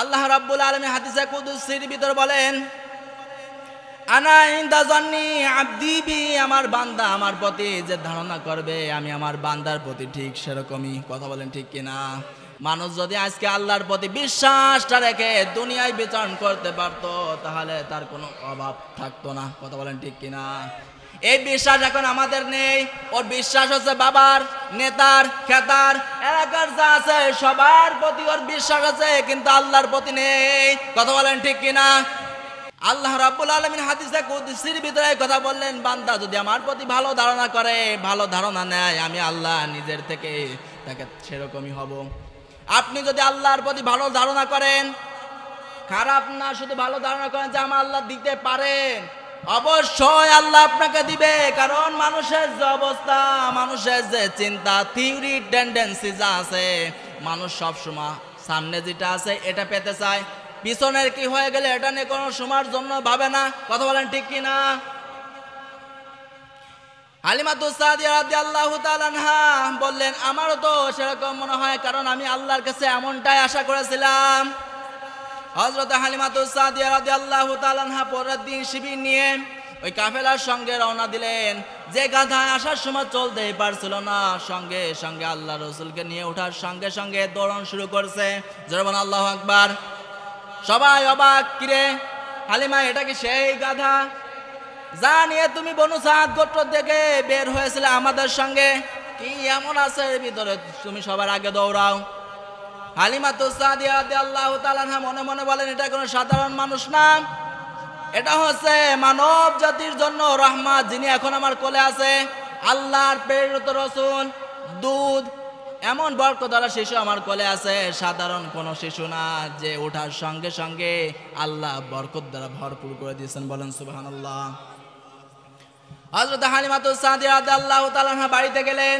আল্লাহ রাব্বুল আলামিন হাদিসে কুদসির ভিতর বলেন, আনা ইনদা যান্নি আবদি বি, আমার বান্দা আমার প্রতি যে ধারণা করবে আমি আমার বান্দার প্রতি ঠিক সেরকমই। কথা বলেন ঠিক কিনা? মানুষ যদি আজকে আল্লাহর প্রতি বিশ্বাসটা রেখে দুনিয়ায় বিচরণ করতে পারতো, তাহলে তার কোনো অভাব থাকতো না। কথা বলেন ঠিক কিনা? এই বিশ্বাস এখন আমাদের নেই। ওর বিশ্বাস হচ্ছে বাবার, নেতার, খেতার, এলাকার যা আছে সবার প্রতি ওর বিশ্বাস আছে, কিন্তু আল্লাহর প্রতি নেই। কথা বলেন ঠিক কিনা? আল্লাহ রাব্বুল আলামিন হাদিসে কুদসির ভিতরে কথা বললেন, বান্দা যদি আমার প্রতি ভালো ধারণা করে, ভালো ধারণা নেয়, আমি আল্লাহ নিজের থেকে তাকে সেরকমই হব। আপনি যদি আল্লাহর প্রতি ভালো ধারণা করেন, খারাপ না, শুধু ভালো ধারণা করেন যে আমার আল্লাহ দিতে পারেন, অবশ্যই আল্লাহ আপনাকে দিবে। কারণ মানুষের যে অবস্থা, মানুষের যে চিন্তা, থিওরি, টেন্ডেন্সি যা আছে, মানুষ সবসময় সামনে যেটা আছে এটা পেতে চায়, পিছনের কি হয়ে গেলে এটা নিয়ে কোনো সময়ের জন্য ভাবে না। কথা বলেন ঠিক কিনা? হালিমাতুস সাদিয়া রাদিয়াল্লাহু তাআলা আনহা বললেন, আমারও তো সেরকম মনে হয়, কারণ আমি আল্লাহর কাছে এমনটাই আশা করেছিলাম। হযরত হালিমাতুস সাদিয়া রাদিয়াল্লাহু তাআলা আনহা পরের দিন শিবির নিয়ে ওই কাফেলার সঙ্গে রওনা দিলেন। যে গাধা আসার সময় চলতেই পারছিল না, সঙ্গে সঙ্গে আল্লাহ রসুলকে নিয়ে ওঠার সঙ্গে সঙ্গে দৌড়ানো শুরু করছে। জোরে বলেন আল্লাহু আকবার। সবাই অবাক, কিরে হালিমা, এটা কি সেই গাধা যা নিয়ে তুমি বনু সাদ গোত্র থেকে বের হয়েছিলে আমাদের সঙ্গে? কি এমন আছে এর ভিতরে তুমি সবার আগে দৌড়াও? হালিমাতুস সাদিয়া রাদিয়াল্লাহু তাআলা আনহা মনে মনে বলেন, এটা কোনো সাধারণ মানুষ না, এটা হচ্ছে মানব জাতির জন্য রহমত, যিনি এখন আমার কোলে আছে, আল্লাহর প্রেরিত রাসূল। দুধ এমন বরকতওয়ালা শিশু আমার কোলে আছে, সাধারণ কোনো শিশু না, যে ওঠার সঙ্গে সঙ্গে আল্লাহ বরকত দ্বারা ভরপুর করে দিয়েছেন। বলেন সুবহানাল্লাহ। হযরত হালিমাতুস সাদিয়া রাদিয়াল্লাহু তাআলা আনহা বাড়িতে গেলেন।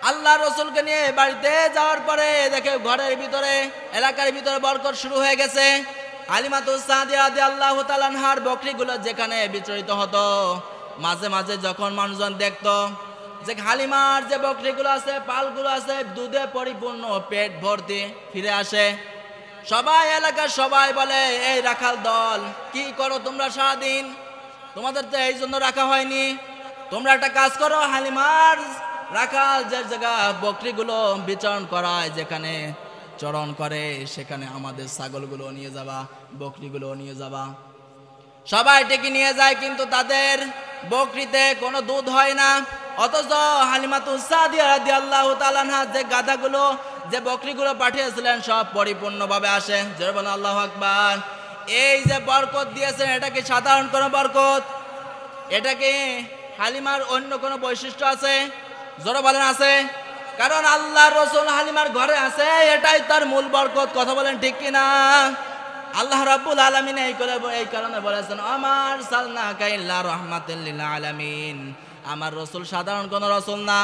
আল্লাহ রসুলকে নিয়ে বাড়িতে যাওয়ার পরে দেখে ঘরের ভিতরে, এলাকার ভিতরে বরকত শুরু হয়ে গেছে। হালিমাতুস সাদিয়া রাদিয়াল্লাহু তাআলা আনহার বকরিগুলো যেখানে বিচরিত হতো, মাঝে মাঝে যখন মানুষজন দেখতো যে হালিমার যে বকরিগুলো আছে, পালগুলো আছে, দুধে পরিপূর্ণ পেট ভর্তি ফিরে আসে, সবাই এলাকার সবাই বলে, এই রাখাল দল কি করো তোমরা সারাদিন? তোমাদের তো এই জন্য রাখা হয়নি, তোমরা একটা কাজ করো, হালিমার রাখাল যে জায়গা বকরিগুলো বিচরণ করায়, যেখানে চরণ করে, সেখানে আমাদের ছাগলগুলো নিয়ে যাবা, বকরিগুলো নিয়ে যাবা। সবাই ডেকে নিয়ে যায়, কিন্তু তাদের বকরিতে কোনো দুধ হয় না। অথচ হালিমাতুস সাদিয়া রাদিয়াল্লাহু তাআলা আনহা যে গাধাগুলো, যে বকরিগুলো পাঠিয়েছিলেন, সব পরিপূর্ণভাবে আসে। জোরে বলেন আল্লাহু আকবার। এই যে বরকত দিয়েছেন, এটা কি সাধারণ কোনো বরকত? এটা কি হালিমার অন্য কোনো বৈশিষ্ট্য আছে? জোরে বলেন আছে? কারণ আল্লাহর রাসূল হালিমার ঘরে আছে, এটাই তার মূল বরকত। কথা বলেন ঠিক কিনা? আল্লাহ রাব্বুল আলামিন এই কারণে বলেছেন, আমার সালনাকা ইল্লা রাহমাতাল লিল আলামিন। আমার রাসূল সাধারণ কোন রাসূল না,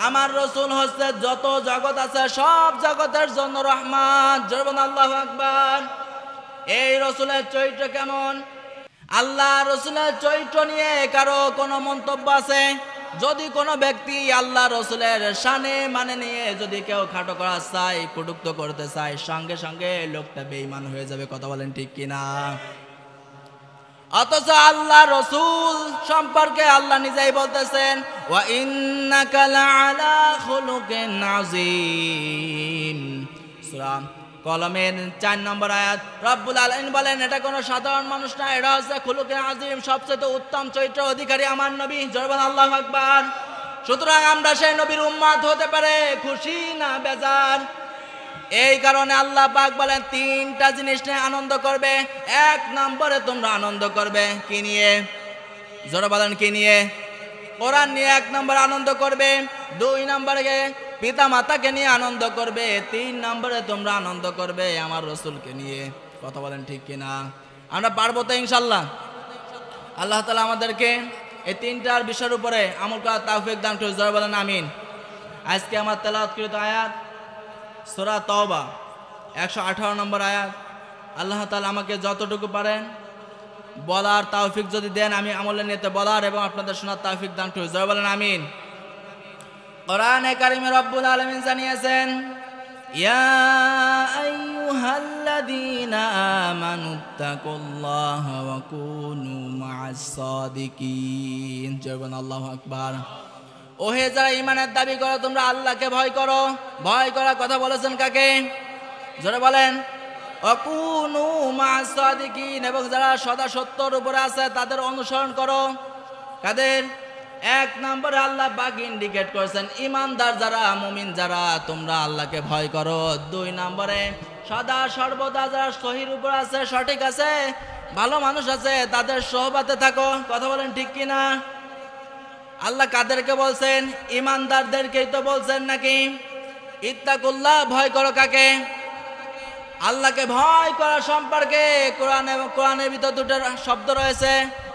আমার রাসূল হচ্ছে যত জগৎ আছে সব জগতের জন্য রহমত। জোরে বলেন আল্লাহু আকবার। এই রাসূলের চরিত্র কেমন? আল্লাহ রাসূলের চরিত্র নিয়ে কারো কোনো মন্তব্য আছে? যদি কোনো ব্যক্তি আল্লাহ রাসূলের শানে মানে নিয়ে যদি কেউ খাটো করা চায়, কটূক্ত করতে চায়, সঙ্গে সঙ্গে লোকটা বেঈমান হয়ে যাবে। কথা বলেন ঠিক কিনা? অথচ আল্লাহ রাসূল সম্পর্কে আল্লাহ নিজেই বলতেছেন, ওয়া ইন্নাকা লাআলা খুলুকিন আযীম। সূরা কলমের 4 নম্বর আয়াত। রব্বুল আলামিন বলেন, এটা কোনো সাধারণ মানুষ না, এটা হচ্ছে খুলুকে আযীম, সবচেয়ে উত্তম চরিত্রের অধিকারী আমার নবী। জোরে বলেন আল্লাহু আকবার। সুতরাং আমরা সেই নবীর উম্মত হতে পারে খুশি না বেজার? এই কারণে আল্লাহ পাক বলেন, 3টা জিনিস নিয়ে আনন্দ করবে। 1 নম্বরে তোমরা আনন্দ করবে কি নিয়ে? জোরে বলেন কি নিয়ে? কোরআন নিয়ে 1 নম্বর আনন্দ করবে। 2 নম্বরে পিতা মাতাকে নিয়ে আনন্দ করবে। 3 নম্বরে তোমরা আনন্দ করবে আমার রাসূলকে নিয়ে। কথা বলেন ঠিক কিনা? আমরা পারবো তো ইনশাআল্লাহ? আল্লাহ তাআলা আমাদেরকে এই 3টার বিষয়ের উপরে আমল করার তৌফিক দান করুন। জোরে বলেন আমিন। আজকে আমার তেলাওয়াতকৃত আয়াত সূরা তাওবা 118 নম্বর আয়াত। আল্লাহ তাআলা আমাকে যতটুকু পারেন বলার তৌফিক যদি দেন, আমি আমলের নিয়তে বলার এবং আপনাদের শোনার তৌফিক দান করুন। জোরে বলেন আমিন। কোরআনে কারিমে রব্বুল আলামিন জানিয়েছেন, ইয়া আইয়ুহাল্লাযীনা আমানুত্তাকুল্লাহা ওয়া কুনু মা'আস সাদিকিন। জয় বলেন আল্লাহু আকবার। ওহে যারা ঈমানের দাবি করো, তোমরা আল্লাহকে ভয় করো। ভয় করার কথা বলেছেন কাকে? জোরে বলেন। ওয়া কুনু মা'আস সাদিকিন, এবং যারা সদা সত্যের উপরে আছে তাদের অনুসরণ করো। কাদের? 1 নম্বরে আল্লাহ পাক ইন্ডিকেট করেছেন ঈমানদার যারা, মুমিন যারা, তোমরা আল্লাহকে ভয় করো। 2 নম্বরে সদা সর্বদা যারা সহির উপর আছে, সঠিক আছে, ভালো মানুষ আছে, তাদের সোহবতে থাকো। কথা বলেন ঠিক কিনা? আল্লাহ কাদেরকে বলছেন? ঈমানদারদেরকেই তো বলছেন নাকি? ইত্তাকুল্লাহ, ভয় করো কাকে? আল্লাহকে ভয় করা সম্পর্কে কোরআনের ভিতর 2টা শব্দ রয়েছে।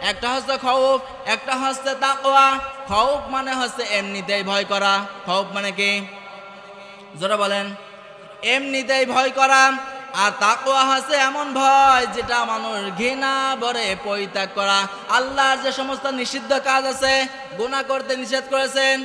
একটা হচ্ছে খৌফ, একটা হচ্ছে তাকওয়া। খৌফ মানে হচ্ছে এমনিতেই ভয় করা। খৌফ মানে কি? জোরে বলেন। এমনিতেই ভয় করা। আর তাকওয়া হচ্ছে এমন ভয় যেটা মানুষ ঘৃণা ভরে পরিত্যাগ করা। আল্লাহর যে সমস্ত নিষিদ্ধ কাজ আছে, গুনাহ করতে নিষেধ করেছেন,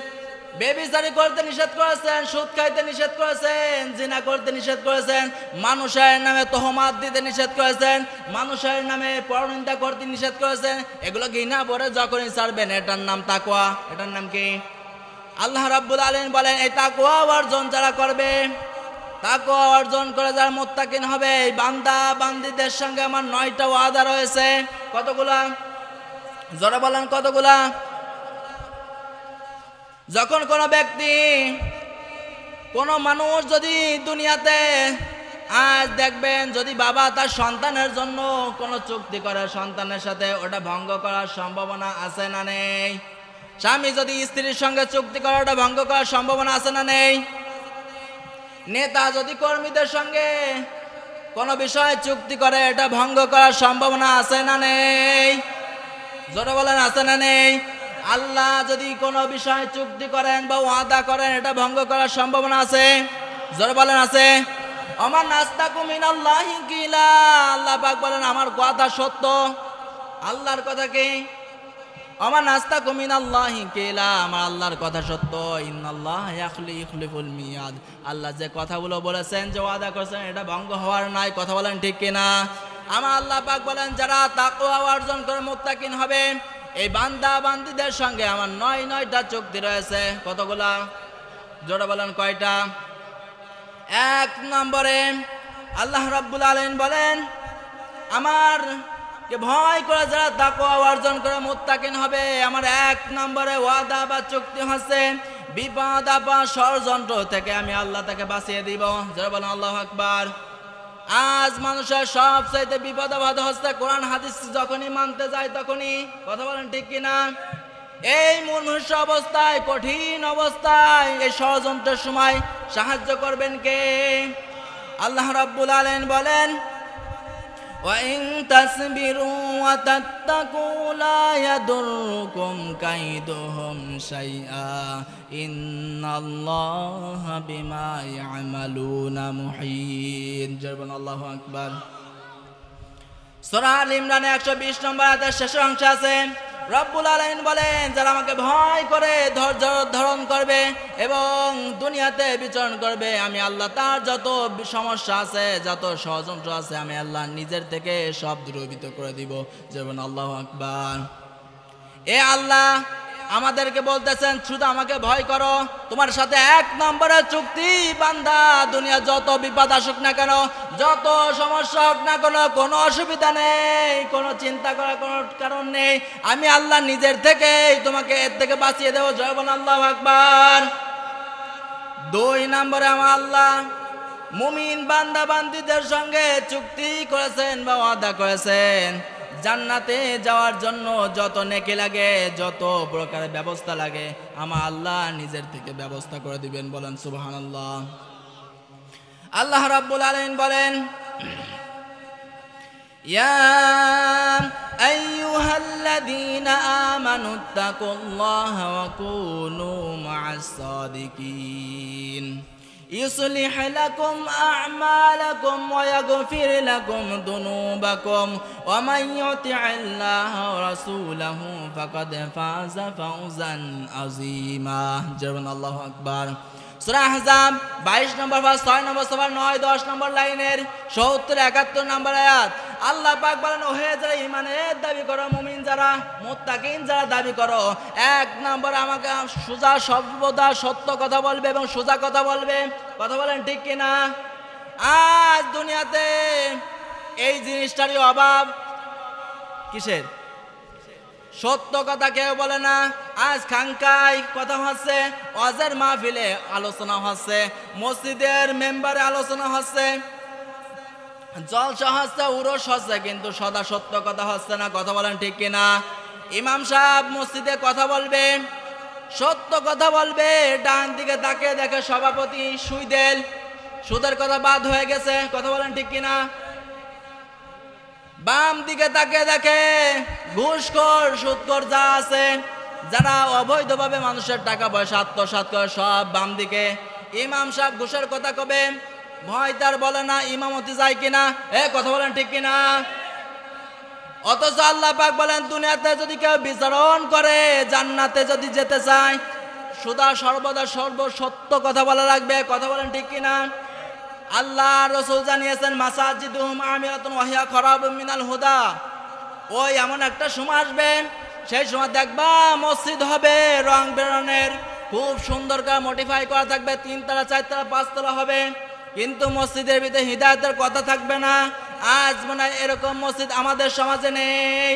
বেবিচারি করতে নিষেধ করেছেন, সুদ খাইতে নিষেধ করেছেন, জিনা করতে নিষেধ করেছেন, মানুষের নামে তহমাত দিতে নিষেধ করেছেন, মানুষের নামে পরনিন্দা করতে নিষেধ করেছেন। এগুলো ঘৃণা ভরে যখনই ছাড়বেন, এটার নাম তাকওয়া। এটার নাম কি? আল্লাহ রাব্বুল আলামিন বলেন, এই তাকওয়া অর্জন যারা করবে, তাকওয়া অর্জন করে যারা মুত্তাকিন হবে, এই বান্দা বান্দীদের সঙ্গে আমার 9টা ওয়াদা রয়েছে। কতগুলা? জোরে বলেন কতগুলা? যখন কোনো ব্যক্তি, কোনো মানুষ যদি দুনিয়াতে আজ দেখবেন, যদি বাবা তার সন্তানের জন্য কোনো চুক্তি করে সন্তানের সাথে, ওটা ভঙ্গ করার সম্ভাবনা আছে না নেই? স্বামী যদি স্ত্রীর সঙ্গে চুক্তি করে, ওটা ভঙ্গ করার সম্ভাবনা আছে না নেই? নেতা যদি কর্মীদের সঙ্গে কোনো বিষয়ে চুক্তি করে, এটা ভঙ্গ করার সম্ভাবনা আছে না নেই? জোরে বলেন আছে না নেই? আল্লাহ যদি কোনো বিষয়ে চুক্তি করেন বা ওয়াদা করেন, এটা ভঙ্গ করার সম্ভাবনা আছে? জোরে বলেন আছে? আমার নাস্তাকু মিনাল্লাহি কিলা, আল্লাহ পাক বলেন আমার কথা সত্য। আল্লাহর কথা কি? আমার নাস্তাকু মিনাল্লাহি কিলা, আমার আল্লাহর কথা সত্য। ইন্নাল্লাহা ইখলিফুল মিয়াদ, আল্লাহ যে কথাগুলো বলেছেন, যে ওয়াদা করেছেন, এটা ভঙ্গ হওয়ার নাই। কথা বলেন ঠিক কিনা? আমার আল্লাহ পাক বলেন, যারা তাকওয়া অর্জন করে মুত্তাকিন হবে, এই বান্দা বান্দীদের সঙ্গে আমার 9টা চুক্তি রয়েছে। কতগুলা? জোরে বলেন কয়টা? 1 নম্বরে আল্লাহ রাব্বুল আলামিন বলেন, আমার কে ভয় করে যারা তাকওয়া অর্জন করে মুত্তাকিন হবে, আমার 1 নম্বরে ওয়াদা বা চুক্তি হচ্ছে বিপদ আপদ ষড়যন্ত্র থেকে আমি আল্লাহ তাকে বাঁচিয়ে দিব। জোরে বলেন আল্লাহু আকবার। আজ মানুষের সবচাইতে বিপদ আপদ হচ্ছে কোরআন হাদিস যখনই মানতে যায় তখনই। কথা বলেন ঠিক কিনা? এই মুমূর্ষু অবস্থায়, কঠিন অবস্থায়, এই ষড়যন্ত্রের সময় সাহায্য করবেন কে? আল্লাহ রাব্বুল আলামিন বলেন, وَإِن تَصْبِرُوا وَتَتَّقُوا لَا يَضُرُّكُمْ كَيْدُهُمْ شَيْئًا إِنَّ اللَّهَ بِمَا يَعْمَلُونَ مُحِيطٌ। জোরে আল্লাহু আকবার। সূরা আল ইমরানে 120 নম্বর আয়াতের শেষের অংশ আছে, রব্বুল আলামিন বলেন, যারা আমাকে ভয় করে ধৈর্য ধারণ করবে এবং দুনিয়াতে বিচরণ করবে, আমি আল্লাহ তার যত সমস্যা আছে, যত ষড়যন্ত্র আছে, আমি আল্লাহ নিজের থেকে সব দূরীভূত করে দিব। যেমন আল্লাহু আকবার। এ আল্লাহ আমাদেরকে বলতেছেন, শুধু আমাকে ভয় করো, তোমার সাথে 1 নম্বরের চুক্তি বান্দা, দুনিয়া যত বিপদ আসুক না কেন, যত সমস্যা হোক না কেন, কোনো অসুবিধা নেই, কোনো চিন্তা করার কোনো কারণ নেই, আমি আল্লাহ নিজের থেকেই তোমাকে এর থেকে বাঁচিয়ে দেবো। জয় বল আল্লাহু আকবার। 2 নম্বরে আমার আল্লাহ মুমিন বান্দা বান্দীদের সঙ্গে চুক্তি করেছেন বা ওয়াদা করেছেন, জান্নাতে যাওয়ার জন্য যত নেকি লাগে, যত প্রকারের ব্যবস্থা লাগে, আমার আল্লাহ নিজের থেকে ব্যবস্থা করে দিবেন। বলেন সুবহানাল্লাহ। আল্লাহ রাব্বুল আলামিন বলেন, ইয়া আইয়ুহাল্লাযীনা আমানুত্তাকুল্লাহা ওয়া কুনু মা'আস সাদিকিন يصلح لكم أعمالكم ويغفر لكم ذنوبكم ومن يطع الله ورسوله فقد فاز فوزا عظيما। جربنا الله أكبر। সূরা আহজাব 22 নম্বর ভাগ 6 নম্বর সূরা 9 10 নম্বর লাইনের 70 71 নম্বর আয়াত। আল্লাহ পাক বলেন, ওহে যারা ঈমানের দাবি করো, মুমিন যারা, মুত্তাকিন যারা দাবি করো, 1 নম্বর আমাকে সোজা সর্বদা সত্য কথা বলবে এবং সোজা কথা বলবে। কথা বলেন ঠিক কিনা? আজ দুনিয়াতে এই জিনিসটারই অভাব। কিসের? সত্য কথা কেউ বলে না। আজ খানকায় কথা হচ্ছে, ওয়াজের মাহফিলে আলোচনা হচ্ছে, মসজিদের মেম্বারে আলোচনা হচ্ছে, জলসা হচ্ছে, উরস হচ্ছে, কিন্তু সদা সত্য কথা হচ্ছে না। কথা বলেন ঠিক কিনা? ইমাম সাহেব মসজিদে কথা বলবে, সত্য কথা বলবে, ডান দিকে তাকে দেখে সভাপতি সুদের কথা বাদ হয়ে গেছে। কথা বলেন ঠিক কিনা? বাম দিকে তাকে দেখে ঘুষখোর সুদখোর যা আছে, যারা অবৈধভাবে মানুষের টাকা পয়সা আত্মসাৎ করে, সব বাম দিকে। ইমাম সাহেব ঘুষের কথা কবে, ভয় তার বলে না ইমামতি যায় কিনা। কথা বলেন ঠিক কিনা? অথচ আল্লাহ পাক বলেন, দুনিয়াতে যদি কেউ বিচরণ করে, জান্নাতে যদি যেতে চায়, সদা সর্বদা সত্য কথা বলা লাগবে। কথা বলেন ঠিক কিনা? আল্লাহ রাসূল জানিয়েছেন, মাসাজিদুহুম আমিরাতুন ওয়া হিয়া খারাবুম মিনাল হুদা। ওই এমন একটা সময় আসবে, সেই সময় দেখবা মসজিদ হবে রং বেরঙের, খুব সুন্দর করে মডিফাই করা থাকবে, 3 তলা 4 তলা 5 তলা হবে, কিন্তু মসজিদের ভিতরে হিদায়াতের কথা থাকবে না। আজ মানে এরকম মসজিদ আমাদের সমাজে নেই।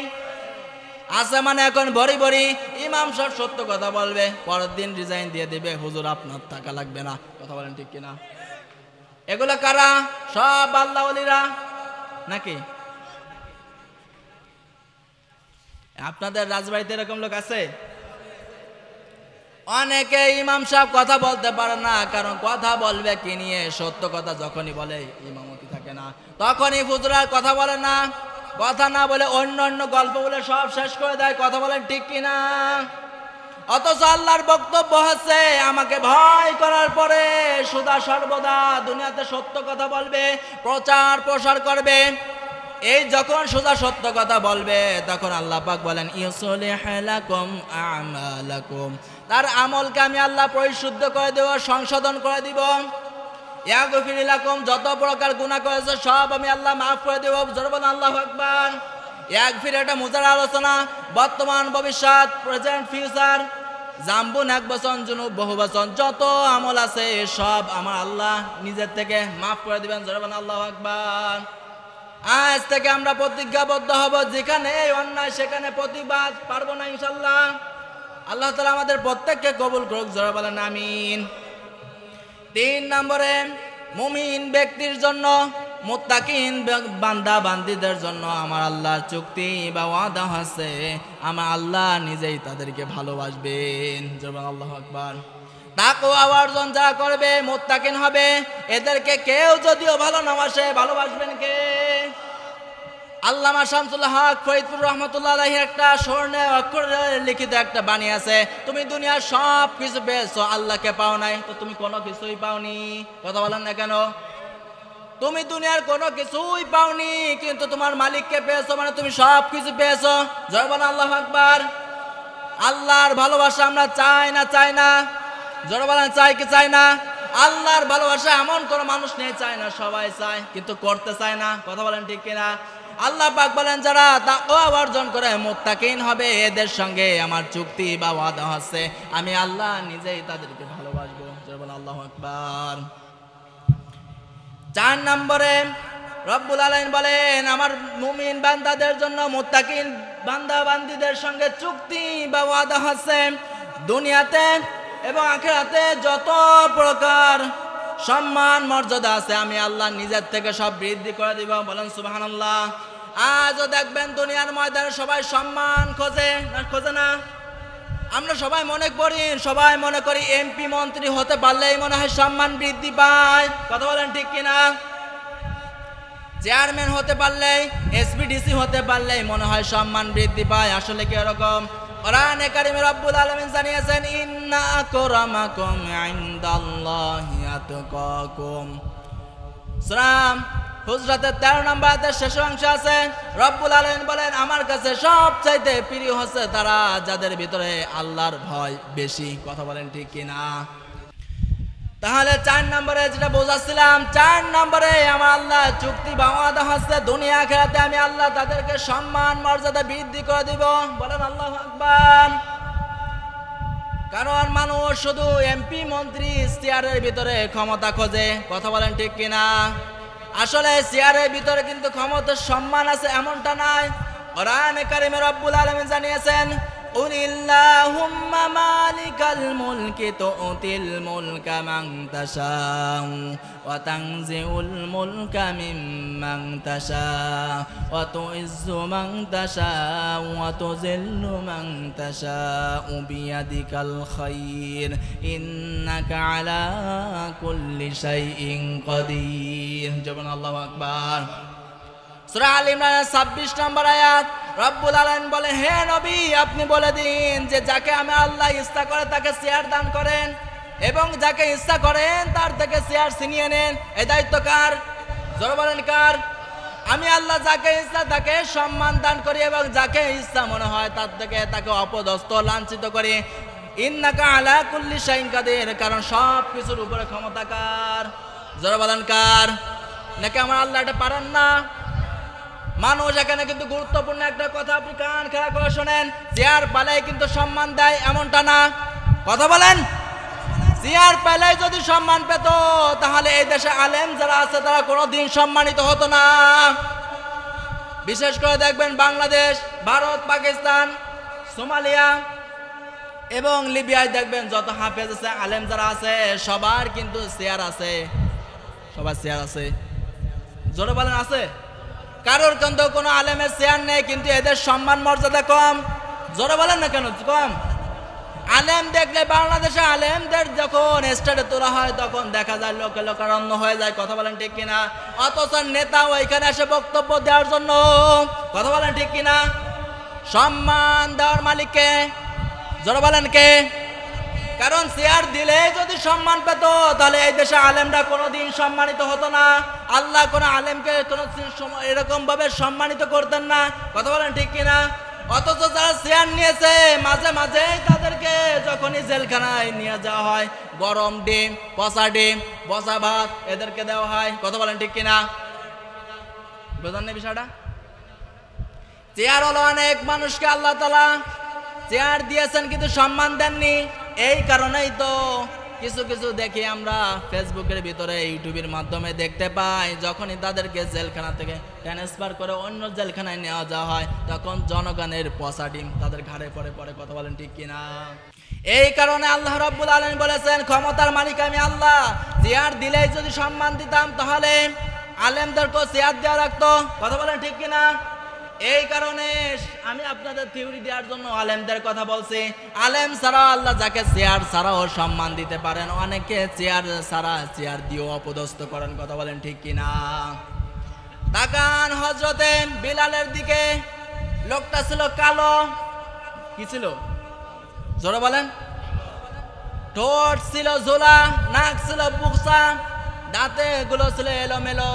আছে মানে এখন ভরি ভরি ইমাম সব সত্য কথা বলবে, পরের দিন রিজাইন দিয়ে দিবে, হুজুর আপনার টাকা লাগবে না। কথা বলেন ঠিক কিনা? এগুলো কারা? সব আল্লাহ ওলিরা নাকি? আপনাদের রাজবাড়িতে এরকম লোক আছে? অনেকে ইমাম সাহেব কথা বলতে পারে না, কারণ কথা বলবে কি নিয়ে? সত্য কথা যখনই বলে ইমামতি থাকে না, তখনই হুজুরা কথা বলে না, কথা না বলে অন্য গল্প বলে সব শেষ করে দেয়। কথা বলেন ঠিক কিনা? অথচ আল্লাহর বক্তব্য হচ্ছে, আমাকে ভয় করার পরে সদা সর্বদা দুনিয়াতে সত্য কথা বলবে, প্রচার প্রসার করবে। এই যখন সোজা সত্য কথা বলবে, তখন আল্লাহ পাক বলেন, ইউসলিহ লাকুম আমালাকুম, তার আমলকে আমি আল্লাহ পরিশুদ্ধ করে দেব, সংশোধন করে দিব। ইয়াগফির লাকুম, যত প্রকার গুনাহ করেছে সব আমি আল্লাহ মাফ করে দেব। জোরে বলেন আল্লাহু আকবার। ইয়াগফির এটা মুজার আলোচনা, বর্তমান ভবিষ্যৎ, প্রেজেন্ট ফিউচার, জাম্বুন এক বচন, জুনুব বহু বচন, যত আমল আছে সব আমার আল্লাহ নিজের থেকে মাফ করে দিবেন। জোরে বলেন আল্লাহু আকবার। আজ থেকে আমরা প্রতিজ্ঞাবদ্ধ হব, যেখানে অন্যায় সেখানে প্রতিবাদ পারবো না ইনশাআল্লাহ। আল্লাহ তাআলা আমাদের প্রত্যেককে কবুল করুক। জোরে বলেন আমিন। 3 নম্বরে, মুমিন ব্যক্তির জন্য মুত্তাকিন বান্দা বান্দীদের জন্য আমার আল্লাহর চুক্তি বা ওয়াদা আছে, আমার আল্লাহ নিজেই তাদেরকে ভালোবাসবেন। জবান আল্লাহু আকবার। তাকওয়া অর্জন যারা করবে, মুত্তাকিন হবে, এদেরকে কেউ যদিও ভালো না বাসে, ভালোবাসবেন কে? আল্লামা শামসুল হক ফরিদপুর রহমতুল্লাহ আলাইহি একটা স্বর্ণে অক্ষরে লিখিত একটা বাণী আছে, তুমি দুনিয়ার সব কিছু পেয়েছো, আল্লাহকে পাও নাই, তো তুমি কোনো কিছুই পাওনি। কথা বলেন না কেন? তুমি দুনিয়ার কোনো কিছুই পাওনি, কিন্তু তোমার মালিককে পেয়েছো, মানে তুমি সব কিছু পেয়েছো। জয় বলেন আল্লাহু আকবার। আল্লাহর ভালোবাসা আমরা চাই না? চাই না? জয় বলেন চাই কি চাই না? আল্লাহর ভালোবাসা এমন কোনো মানুষ নেই চায় না, সবাই চায় কিন্তু করতে চায় না। কথা বলেন ঠিক কিনা? আল্লাহ পাক বলেন যারা তাকওয়া অর্জন করে মুত্তাকিন হবে, এদের সঙ্গে আমার চুক্তি বা ওয়াদা আছে, আমি আল্লাহ নিজেই তাদেরকে ভালোবাসবো। জয় বলেন আল্লাহু আকবার। 4 নম্বরে রব্বুল আলামিন বলেন আমার মুমিন বান্দাদের জন্য, মুত্তাকিন বান্দা বান্দীদের সঙ্গে চুক্তি বা ওয়াদা আছে, দুনিয়াতে এবং আখিরাতে যত প্রকার সম্মান মর্যাদা আছে আমি আল্লাহ নিজের থেকে সব বৃদ্ধি করে দিব। বলেন সুবহানাল্লাহ। আজও দেখবেন দুনিয়ার ময়দানে সবাই সম্মান খোঁজে না? খোঁজে না? আমরা সবাই মনে করি এমপি মন্ত্রী হতে পারলেই মনে হয় সম্মান বৃদ্ধি পায়। কথা বলেন ঠিক কিনা? চেয়ারম্যান হতে পারলেই, এসপিডিসি হতে পারলেই মনে হয় সম্মান বৃদ্ধি পায়। আসলে কি এরকম? কোরআনে কারিমে রব্বুল আলামিন জানিয়েছেন ইন্না আকরামাকুম ইনদাল্লাহি আতকাকুম। সূরা হুজরাতের 13 নম্বর আয়াতের শেষ অংশ আছে, রব্বুল আলামিন বলেন আমার কাছে সবচাইতে প্রিয় হচ্ছে তারা যাদের ভিতরে আল্লাহর ভয় বেশি। কথা বলেন ঠিক কিনা? তাহলে 4 নম্বরে যেটা বোঝাচ্ছিলাম, 4 নম্বরে আমার আল্লাহ চুক্তি বা ওয়াদা হচ্ছে দুনিয়া আখিরাতে আমি আল্লাহ তাদেরকে সম্মান মর্যাদা বৃদ্ধি করে দিব। বলেন আল্লাহু আকবার। কারণ মানুষ শুধু এমপি মন্ত্রী চেয়ারের ভিতরে ক্ষমতা খোঁজে। কথা বলেন ঠিক কিনা? আসলে চেয়ারের ভিতরে কিন্তু ক্ষমতার সম্মান আছে এমনটা নয়। কোরআনে কারিমে রব্বুল আলামিন জানিয়েছেন কুলিল্লাহুম্মা মালিকাল মুলকি তুতিল মুলকা মান তাশাউ ওয়া তানজিউল মুলকা মিম্মান তাশাউ ওয়া তুইজ্জু মান তাশাউ ওয়া তুযিল্লু মান তাশাউ বিয়াদিকাল খায়র ইন্নাকা আলা কুল্লি শাইইন কাদির। জবান আল্লাহু আকবার। সূরা আল ইমরানের 26 নম্বর আয়াত রব্বুল আলামিন বলে হে নবী আপনি বলে দিন যে যাকে আমি আল্লাহ ইচ্ছা করে তাকে চেয়ার দান করেন এবং যাকে ইচ্ছা করেন তার থেকে চেয়ার ছিনিয়ে নেন। এই দায়িত্ব কার? জোরে বলেন কার? আমি আল্লাহ যাকে ইচ্ছা তাকে সম্মান দান করি এবং যাকে ইচ্ছা মনে হয় তার থেকে তাকে অপদস্থ লাঞ্ছিত করি। ইন্নাকা আলা কুল্লি শাইইন কাদির, কারণ সব কিছুর উপরে ক্ষমতা কার? জোরে বলেন কার? নাকি আমার আল্লাহ এটা পারেন না? মানুষ এখানে কিন্তু গুরুত্বপূর্ণ একটা কথা আপনি কান খাড়া করে শোনেন, চেয়ার পালাই কিন্তু সম্মান দেয় এমনটা না। কথা বলেন। চেয়ার পালাই যদি সম্মান পেত তাহলে এই দেশে আলেম যারা আছে তারা কোনোদিন সম্মানিত হতো না। বিশেষ করে দেখবেন বাংলাদেশ, ভারত, পাকিস্তান, সোমালিয়া এবং লিবিয়ায় দেখবেন যত হাফেজ আছে আলেম যারা আছে সবার কিন্তু চেয়ার আছে। সবার চেয়ার আছে। জোরে বলেন আছে? কারোর কিন্তু কোনো আলেমের চেয়ার নেই, কিন্তু এদের সম্মান মর্যাদা কম। জোরে বলেন না কেন কম? আলেম দেখলে বাংলাদেশে আলেমদের যখন স্টেজে তোলা হয় তখন দেখা যায় লোকে লোকারণ্য হয়ে যায়। কথা বলেন ঠিক কিনা? অথচ নেতা ওইখানে এসে বক্তব্য দেওয়ার জন্য, কথা বলেন ঠিক কিনা, সম্মান দেওয়ার মালিককে। জোরে বলেন কে? কারণ চেয়ার দিলে যদি সম্মান পেত তাহলে এই দেশে আলেমরা কোনোদিন সম্মানিত হতো না। আল্লাহ কোনো আলেমকে কোনো এরকম ভাবে সম্মানিত করতেন না। কথা বলেন ঠিক কিনা? অথচ যারা চেয়ার নিয়েছে মাঝে মাঝে তাদেরকে যখনই জেলখানায় নিয়ে যাওয়া হয় গরম ডিম, পচা ভাত এদেরকে দেওয়া হয়। কথা বলেন ঠিক কিনা? বোঝেন না বিষয়টা? চেয়ার হলো অনেক মানুষকে আল্লাহ তাআলা চেয়ার দিয়েছেন কিন্তু সম্মান দেননি। এই কারণেই তো কিছু কিছু দেখি আমরা ফেসবুকের ভিতরে, ইউটিউবের মাধ্যমে দেখতে পাই যখনই তাদেরকে জেলখানা থেকে ট্রান্সফার করে অন্য জেলখানায় নেওয়া যাওয়া হয় তখন জনগণের পচা ডিম তাদের ঘাড়ে পড়ে। কথা বলেন ঠিক কিনা? এই কারণে আল্লাহ রাব্বুল আলামিন বলেছেন ক্ষমতার মালিক আমি আল্লাহ। চেয়ার দিলেই যদি সম্মান দিতাম তাহলে আলেমদেরকে চেয়ার দেওয়া রাখতো। কথা বলেন ঠিক কিনা? এই কারণে আমি আপনাদের থিওরি দেওয়ার জন্য আলেমদের কথা বলছি। আলেম ছাড়া আল্লাহ যাকে চেয়ার ছাড়াও সম্মান দিতে পারেন, অনেকে চেয়ার ছাড়া চেয়ার দিয়েও অপদস্থ করেন। কথা বলেন ঠিক কিনা? তাকান হযরতে বিলালের দিকে। লোকটা ছিল কালো। কি ছিল? জোরে বলেন। ঠোঁট ছিল ঝোলা, নাক ছিল বুকসা, দাঁতে গুলো ছিল এলোমেলো।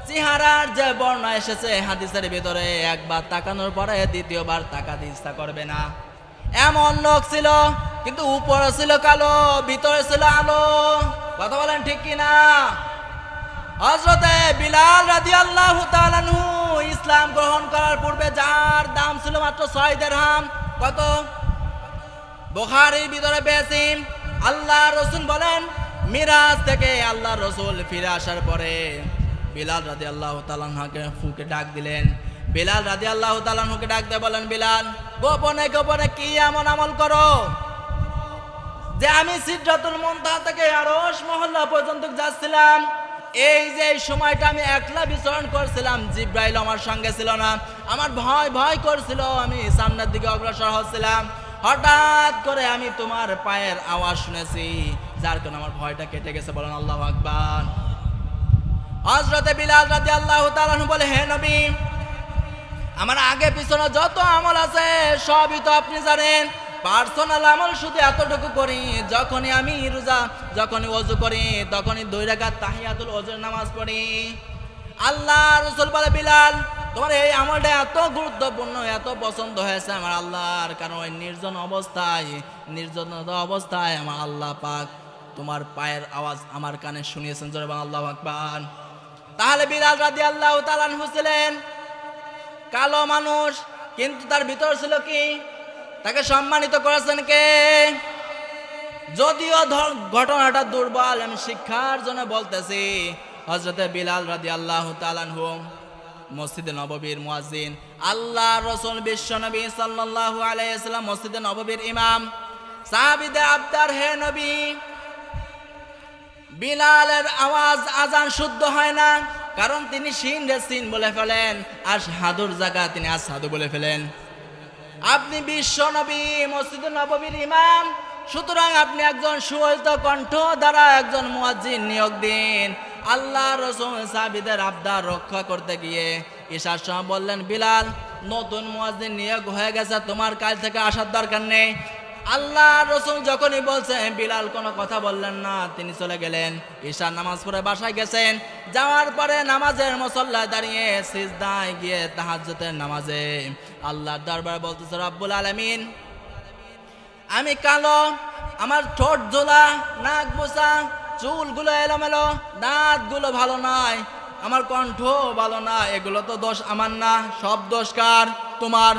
চেহারার যে বর্ণনা এসেছে হাদিসের ভিতরে, একবার তাকানোর পরে দ্বিতীয়বার তাকাতে ইচ্ছা করবে না, এমন লোক ছিল। কিন্তু উপরে ছিল কালো, ভিতরে ছিল আলো। কথা বলেন ঠিক কিনা? হযরতে বিলাল রাদিয়াল্লাহু তাআলা আনহু ইসলাম গ্রহণ করার পূর্বে যার দাম ছিল মাত্র 6 দিরহাম। কত? বুখারীর ভিতরে পেয়েছি। আল্লাহ রাসূল বলেন, মিরাজ থেকে আল্লাহ রাসূল ফিরে আসার পরে বিলাল রাদিয়াল্লাহু তাআলা আনহুকে ফুঁকে ডাক দিলেন। বিলাল রাদিয়াল্লাহু তাআলা আনহুকে ডাক দিয়ে বলেন, বিলাল, গোপনে গোপনে কি এমন আমল করো যে আমি সিদরাতুল মুনতাহা থেকে আরশ মহল্লা পর্যন্ত যাচ্ছিলাম, এই যে সময়টা আমি একলা বিচরণ করছিলাম, জিব্রাইল আমার সঙ্গে ছিল না, আমার ভয় ভয় করছিল, আমি সামনের দিকে অগ্রসর হচ্ছিলাম, হঠাৎ করে আমি তোমার পায়ের আওয়াজ শুনেছি, যার কারণে আমার ভয়টা কেটে গেছে। বলেন আল্লাহু আকবার। হযরতে বিলাল রাদিয়াল্লাহু তাআলা আনহু বলে, হে নবী, আমার আগে পিছনে যত আমল আছে সবই তো আপনি জানেন। পার্সোনাল আমল শুধু এতটুকু করি, যখনই আমি রোজা, যখনই ওযু করি, তখনই 2 রাকাত তাহিয়াতুল ওযুর নামাজ পড়ি। আল্লাহ রাসূল বলে, বিলাল, তোমার এই আমলটা এত গুরুত্বপূর্ণ, এত পছন্দ হয়েছে আমার আল্লাহর, কারণ ওই নির্জনতা অবস্থায় আমার আল্লাহ পাক তোমার পায়ের আওয়াজ আমার কানে শুনিয়েছেন। জোরে বলেন আল্লাহু আকবার। তাহলে বিলাল রাদিয়াল্লাহু তাআলা আনহু ছিলেন কালো মানুষ, কিন্তু তার ভিতর ছিল কি? তাকে সম্মানিত করেছেন কে? যদিও ঘটনাটা দুর্বল, আমি শিক্ষার জন্য বলতেছি। হযরতে বিলাল রাদিয়াল্লাহু তাআলা আনহু মসজিদে নববীর মুয়াজ্জিন, আল্লাহ রাসূল বিশ্বনবী সাল্লাল্লাহু আলাইহি ওয়াসাল্লাম মসজিদে নববীর ইমাম। সাহাবীদের আবদার, হে নবী, বিলালের আওয়াজ আজান শুদ্ধ হয় না, কারণ তিনি শিন রে সিন বলে ফেলেন, আশহাদুর জায়গা তিনি আশহাদু বলে ফেলেন। আপনি বিশ্ব নবী, মসজিদে নববীর ইমাম, সুতরাং আপনি একজন সুহৃত কণ্ঠ দ্বারা একজন মুয়াজ্জিন নিয়োগ দিন। আল্লাহ রাসূল সাহাবীদের আবদার রক্ষা করতে গিয়ে ঈশার সময় বললেন, বিলাল, নতুন মুয়াজ্জিন নিয়োগ হয়ে গেছে, তোমার কাল থেকে আসার দরকার নেই। আল্লাহ রাসূল যখনই বলছেন, বিলাল কোনো কথা বললেন না, তিনি চলে গেলেন। ঈশার নামাজ পড়ে বাসায় গেছেন। যাওয়ার পরে নামাজের মুসল্লায় দাঁড়িয়ে সিজদায় গিয়ে তাহাজ্জুদের নামাজে আল্লাহর দরবারে বলতেছে, রব্বুল আলামিন, আমি কালো, আমার ঠোঁট ঝোলা, নাক বোসা, চুলগুলো এলোমেলো, দাঁতগুলো ভালো নয়, আমার কণ্ঠ ভালো না, এগুলো তো দোষ আমার না, সব দোষ কার? তোমার।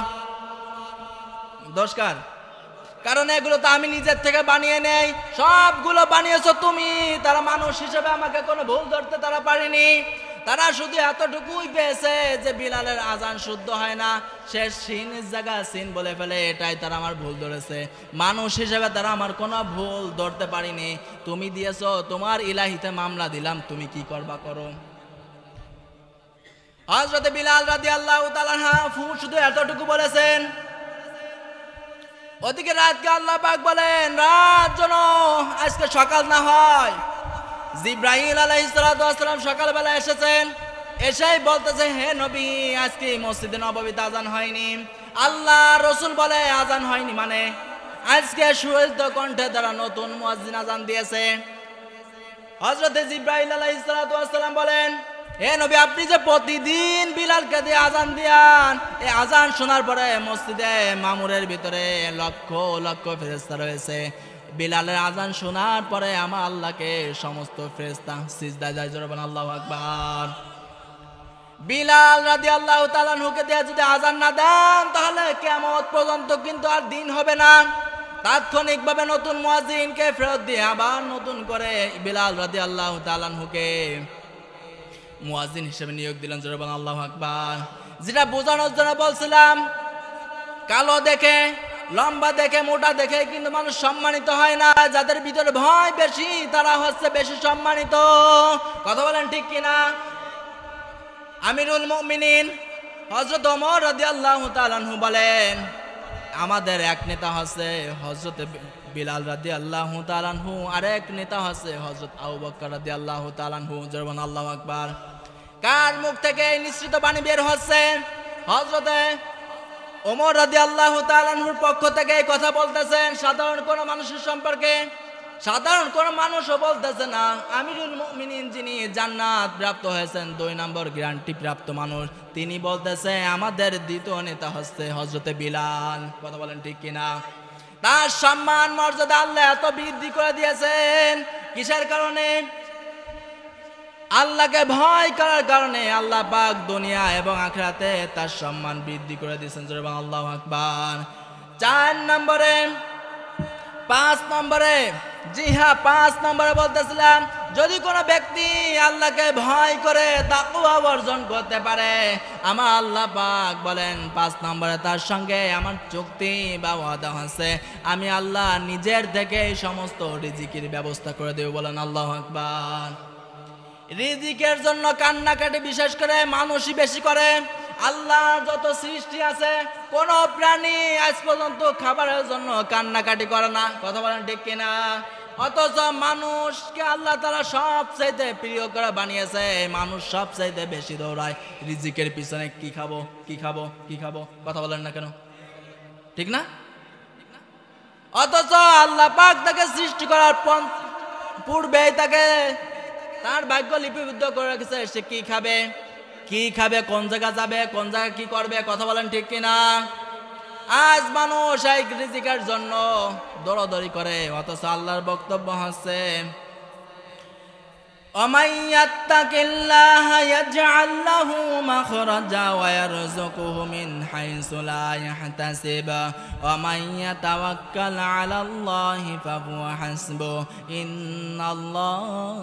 দোষ কার? কারণ এগুলো তো আমি নিজের থেকে বানিয়ে নেই, সবগুলো বানিয়েছো তুমি। তারা মানুষ হিসেবে আমাকে কোনো ভুল ধরতে তারা পারেনি। তারা শুধু এতটুকুই পেয়েছে যে বিলালের আজান শুদ্ধ হয় না, সে সিনের জায়গা সিন বলে ফেলে, এটাই তারা আমার ভুল ধরেছে। মানুষ হিসেবে তারা আমার কোনো ভুল ধরতে পারিনি। তুমি দিয়েছো, তোমার ইলাহিতে মামলা দিলাম, তুমি কি করবা করো। হযরতে বিলাল রাদিয়াল্লাহু তাআলা আনহু শুধু এতটুকু বলেছেন। ওদিকে রাতকে আল্লাহ পাক বলেন, রাত যেন আজকে সকাল না হয়। জিব্রাইল আলাইহিস সালাতু ওয়াস সালাম সকালবেলা এসেছেন, এসেই বলতেছে, হে নবী, আজকে মসজিদে নববীতে আজান হয়নি। আল্লাহ রাসূল বলে, আজান হয়নি মানে? আজকে সুহৃত কণ্ঠে দ্বারা নতুন মুয়াজ্জিন আজান দিয়েছে। হযরতে জিব্রাইল আলাইহিস সালাতু ওয়াস সালাম বলেন, হে নবী, আপনি যে প্রতিদিন বিলালকে দিয়ে আজান দিয়ান, এই আজান শোনার পরে মসজিদে মামুরের ভিতরে লক্ষ লক্ষ ফেরেশতা রয়েছে। বিলালের আজান শোনার পরে আমার আল্লাহকে সমস্ত ফেরেশতা সিজদায় যায়। জোরে বলেন আল্লাহু আকবার। বিলাল রাদিয়াল্লাহু তাআলা আনহুকে দিয়ে যদি আজান না দেন, তাহলে কিয়ামত পর্যন্ত কিন্তু আর দিন হবে না। তাৎক্ষণিকভাবে নতুন মুয়াজ্জিনকে ফেরত দিয়ে আবার নতুন করে বিলাল রাদিয়াল্লাহু তাআলা আনহুকে মুয়াজ্জিন হিসেবে নিয়োগ দিলেন। জোরে বলেন আল্লাহু আকবার। যেটা বোঝানোর জন্য বলছিলাম, কালো দেখে, লম্বা দেখে, মোটা দেখে কিন্তু মানুষ সম্মানিত হয় না। যাদের ভিতরে ভয় বেশি তারা হচ্ছে বেশি সম্মানিত। কথা বলেন ঠিক কিনা? আমিরুল মুমিনিন হযরত ওমর রাদিয়াল্লাহু তাআলা আনহু বলেন, আমাদের এক নেতা হচ্ছে হযরত বিলাল রাদিয়াল্লাহু তাআলা আনহু, আরেক নেতা হচ্ছে হযরত আবু বকর রাদিয়াল্লাহু তাআলা আনহু। জোরবান আল্লাহু আকবার। কার মুখ থেকে এই নিশ্চিত বাণী বের হচ্ছে? হযরত ওমর রাদিয়াল্লাহু তাআলা আনহুর পক্ষ থেকে এই কথা বলতেছেন সাধারণ কোন মানুষের সম্পর্কে। সাধারণ কোন মানুষও বলতেছে না। আমিরুল মুমিনিন যিনি জান্নাত প্রাপ্ত হয়েছেন, 2 নম্বর গ্যারান্টি প্রাপ্ত মানুষ, তিনি বলতেছে আমাদের দ্বিতীয় নেতা হচ্ছে হযরত বিলাল। কথা বলেন ঠিক কিনা? তার সম্মান মর্যাদা আল্লাহ এত বৃদ্ধি করে দিয়েছেন কিসের কারণে? আল্লাহকে ভয় করার কারণে। আল্লাহ পাক দুনিয়া এবং আখিরাতে তার সম্মান বৃদ্ধি করে দিয়েছেন। জোরে বলেন আল্লাহু আকবার। 4 নম্বরে 5 নম্বরে, জি হ্যাঁ 5 নম্বরে বলতেছিলাম, যদি কোনো ব্যক্তি আল্লাহকে ভয় করে তাকওয়া অর্জন করতে পারে, আমার আল্লাহ পাক বলেন 5 নম্বরে তার সঙ্গে আমার চুক্তি বা ওয়াদা আছে, আমি আল্লাহ নিজের থেকে এই সমস্ত রিজিকের ব্যবস্থা করে দেব। বলেন আল্লাহু আকবার। রিজিকের জন্য কান্নাকাটি বিশেষ করে মানুষই বেশি করে। আল্লাহ যত সৃষ্টি আছে কোন প্রাণী আজ পর্যন্ত খাবারের জন্য কান্নাকাটি করে না। কথা বলেন ঠিক কিনা? অথচ মানুষকে আল্লাহ তাআলা সবচাইতে প্রিয় করে বানিয়েছে। মানুষ সবচাইতে বেশি দৌড়ায় রিজিকের পিছনে, কি খাবো কি খাবো কি খাবো। কথা বলেন না কেন? ঠিক না? অথচ আল্লাহ পাক তাকে সৃষ্টি করার পূর্বে তাকে তার ভাগ্য লিপিবদ্ধ করে রেখেছে, সে কি খাবে কি খাবে, কোন জায়গা যাবে, কোন জায়গায় কি করবে। কথা বলেন ঠিক কিনা? আজ মানুষ এই রিজিকের জন্য দৌড়াদৌড়ি করে, অথচ আল্লাহর বক্তব্য হচ্ছে ومن يتق الله يجعل له مخرجا ويرزقه من حيث لا يحتسب ومن يتوكل على الله فهو حسبه إن الله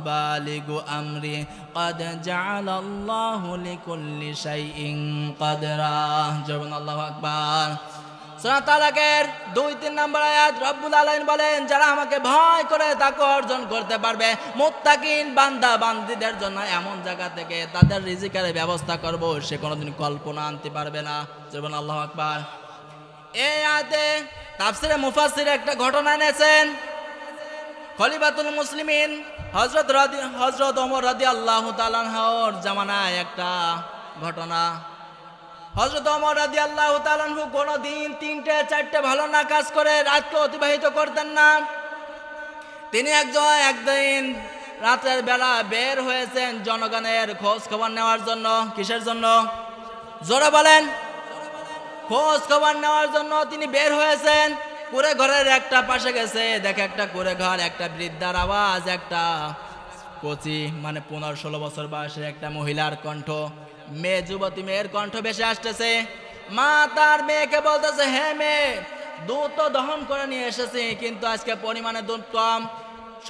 بالغ أمره قد جعل الله لكل شيء قدرا جبنا الله أكبر সূরা তালাকের 2-3 নম্বর আয়াত রব্বুল আলামিন বলেন, যারা আমাকে ভয় করে তাকওয়া অর্জন করতে পারবে, মুত্তাকিন বান্দা বান্দীদের জন্য এমন জায়গা থেকে তাদের রিজিকের ব্যবস্থা করব, সে কোনোদিন কল্পনা আনতে পারবে না। জোরবান আল্লাহু আকবার। এই আয়াতে তাফসিরে মুফাসসির একটা ঘটনা এনেছেন। খলিফাতুল মুসলিমিন হযরত ওমর রাদিয়াল্লাহু তাআলা আনহুর জামানায় একটা ঘটনা। হযরত ওমর রাদিয়াল্লাহু তাআলা আনহু কোনদিন 3টে-4টে ভালো না কাজ করে রাতকে অতিবাহিত করতেন না। তিনি একদিন রাতের বেলা বের হয়েছেন জনগণের খোঁজ খবর নেওয়ার জন্য। কিসের জন্য? জোরে বলেন। খোঁজ খবর নেওয়ার জন্য তিনি বের হয়েছেন। কুড়ে ঘরের একটা পাশে গেছে, দেখে একটা কুড়ে ঘর, একটা বৃদ্ধার আওয়াজ, একটা কচি মানে 15-16 বছর বয়সের একটা মহিলার কণ্ঠ, মেয়ে যুবতী মেয়ের কণ্ঠ ভেসে আসতেছে। মা তার মেয়েকে বলতেছে, হে মেয়ে, দুধ তো দহন করে নিয়ে এসেছি, কিন্তু আজকে পরিমাণে দুধ কম,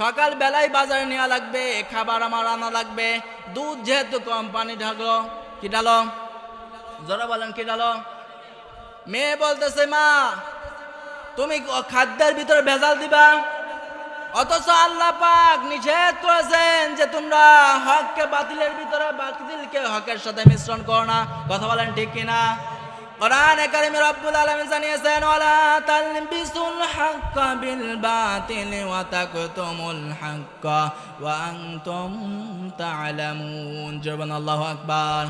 সকাল বেলায় বাজারে নেওয়া লাগবে, খাবার আমার আনা লাগবে। দুধ যেহেতু কম, পানি ঢালো। কি ঢালো? জোরে বলেন, কি ঢালো? মেয়ে বলতেছে, মা তুমি খাদ্যের ভিতরে ভেজাল দিবা, অথচ আল্লাহ পাক নিষেধ করেছেন যে তোমরা হককে বাতিলের ভিতরে, বাতিলকে হকের সাথে মিশ্রণ করো না। কথা বলেন ঠিক কিনা? কোরআনে কারিমে রব্বুল আলামিন জানিয়েছেন, ওয়ালা তালবিসুল হাক্কা বিল বাতিলি ওয়া তাকতুমুল হাক্কা ওয়া আনতুম তা'লামুন। জোরবান আল্লাহু আকবার।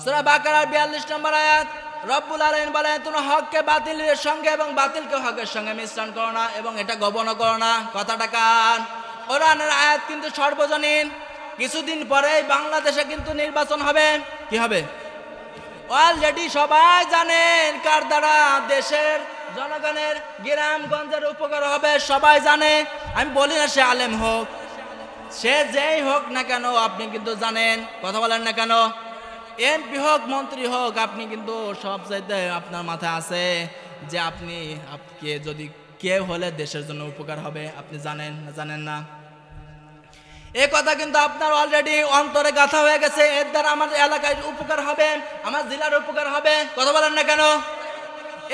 সূরা বাকারার 42 নম্বর আয়াত রব্বুল আলামিন বলেন, তোমরা হককে বাতিলের সঙ্গে এবং বাতিলকে হকের সঙ্গে মিশ্রণ করো না এবং এটা গোপন করো না। কথাটা কার? কোরআনের আয়াত কিন্তু সর্বজনীন। কিছুদিন পরেই বাংলাদেশে কিন্তু নির্বাচন হবে। কি হবে? অলরেডি সবাই জানেন কার দ্বারা দেশের জনগণের গ্রামগঞ্জের উপকার হবে, সবাই জানে। আমি বলি না সে আলেম হোক, সে যেই হোক না কেন, আপনি কিন্তু জানেন। কথা বলেন না কেন? এমপি হোক, মন্ত্রী হোক, আপনি কিন্তু সব চাইতে আপনার মাথায় আছে যে আপনি যদি কে হলে দেশের জন্য উপকার হবে, আপনি জানেন না জানেন না? এই কথা কিন্তু আপনার অলরেডি অন্তরে গাঁথা হয়ে গেছে, এর দ্বারা আমার এলাকায় উপকার হবে, আমার জেলার উপকার হবে। কথা বলেন না কেন?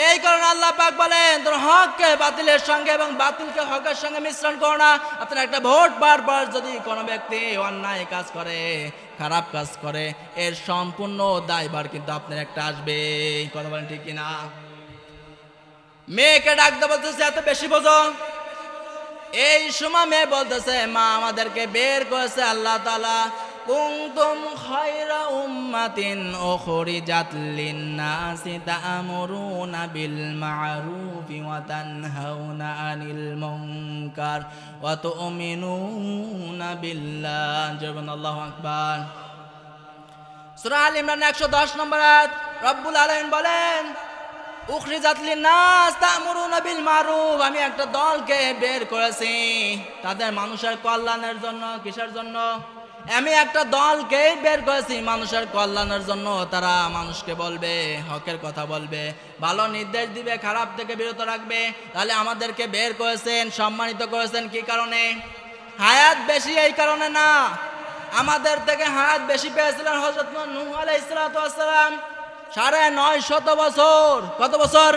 এই কারণে আল্লাহ পাক বলেন তোমরা হককে বাতিলের সঙ্গে এবং বাতিলকে হকের সঙ্গে মিশ্রণ করো না। আপনার একটা ভোট বারবার যদি কোনো ব্যক্তি অন্যায় কাজ করে, খারাপ কাজ করে, এর সম্পূর্ণ দায়ভার কিন্তু আপনার একটা আসবে। কথা বলেন ঠিক কিনা? মেয়েকে ডাকতে বলতেছে এত বেশি বোঝো। এই সময় মেয়ে বলতেছে মা আমাদেরকে বের করেছে আল্লাহ তাআলা, কুনতুম খায়রা উম্মাতিন উখরিজাত লিন-নাসি তা'মুরুনা বিল মা'রুফি ওয়া তানহাউনা আনিল মুনকার ওয়া তু'মিনুনা বিল্লাহ। জবান আল্লাহু আকবার। সূরা আল ইমরান 110 নম্বর আয়াত। রব্বুল আলামিন বলেন উখরিজাত লিন-নাস তা'মুরুনা বিল মা'রুফ, আমি একটা দলকে বের করেছি তাদের মানুষের কল্যাণের জন্য। কিসের জন্য? আমি একটা দলকে বের করেছি মানুষের কল্যাণের জন্য। তারা মানুষকে বলবে, হকের কথা বলবে, ভালো নির্দেশ দিবে, খারাপ থেকে বিরত রাখবে। তাহলে আমাদেরকে বের করেছেন, সম্মানিত করেছেন কি কারণে? হায়াত বেশি এই কারণে না। আমাদের থেকে হায়াত বেশি পেয়েছিলেন হযরত নূহ আলাইহিস সালাতু ওয়াস সালাম, 950 বছর। কত বছর?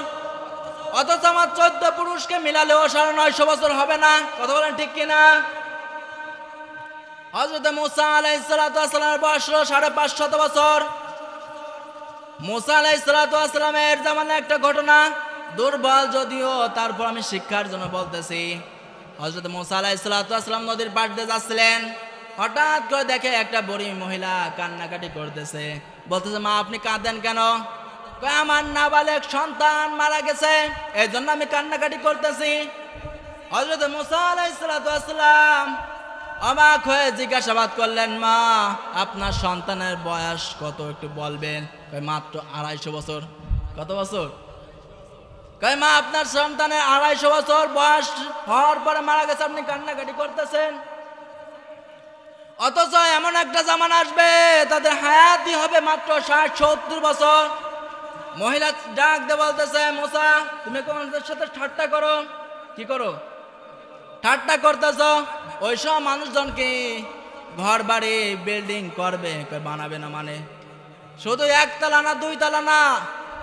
অথচ আমার 14 পুরুষকে মিলালেও 950 বছর হবে না। কথা বলেন ঠিক কিনা? হযরত মূসা আলাইহিস সালাতু ওয়াস সালামের বয়স 550 বছর। মূসা আলাইহিস সালাতু ওয়াস সালামের জামানায় একটা ঘটনা, দুর্বল যদিও তারপর আমি শিক্ষার জন্য বলতেছি। হযরত মূসা আলাইহিস সালাতু ওয়াস সালাম নদীর পাড় দিয়ে যাচ্ছিলেন, হঠাৎ করে দেখে একটা বুড়ি মহিলা কান্নাকাটি করতেছে। বলতেছে মা আপনি কাঁদেন কেন? কয় আমার নাবালেগ সন্তান মারা গেছে, এই জন্য আমি কান্নাকাটি করতেছি। হযরত মূসা আলাইহিস সালাতু ওয়াস সালাম অবাক হয়ে জিজ্ঞাসাবাদ করলেন মা আপনার সন্তানের বয়স কত একটু বলবেন? কয় মাত্র 250 বছর। কত বছর? কয় মা আপনার সন্তানের 250 বছর বয়স হওয়ার পরে মারা গেছে, আপনি কান্নাকাটি করতেছেন। অথচ এমন একটা জামানা আসবে তাদের হায়াতই হবে মাত্র 60-70 বছর। মহিলা ডাক দিয়ে বলতেছে মূসা তুমি কোনদের সাথে ঠাট্টা করো? কি করো? ঠাট্টা করতেছ? ওইসব মানুষজন কি ঘর বাড়ি বিল্ডিং করবে? বানাবে না মানে শুধু 1 তলা না 2 তলা না,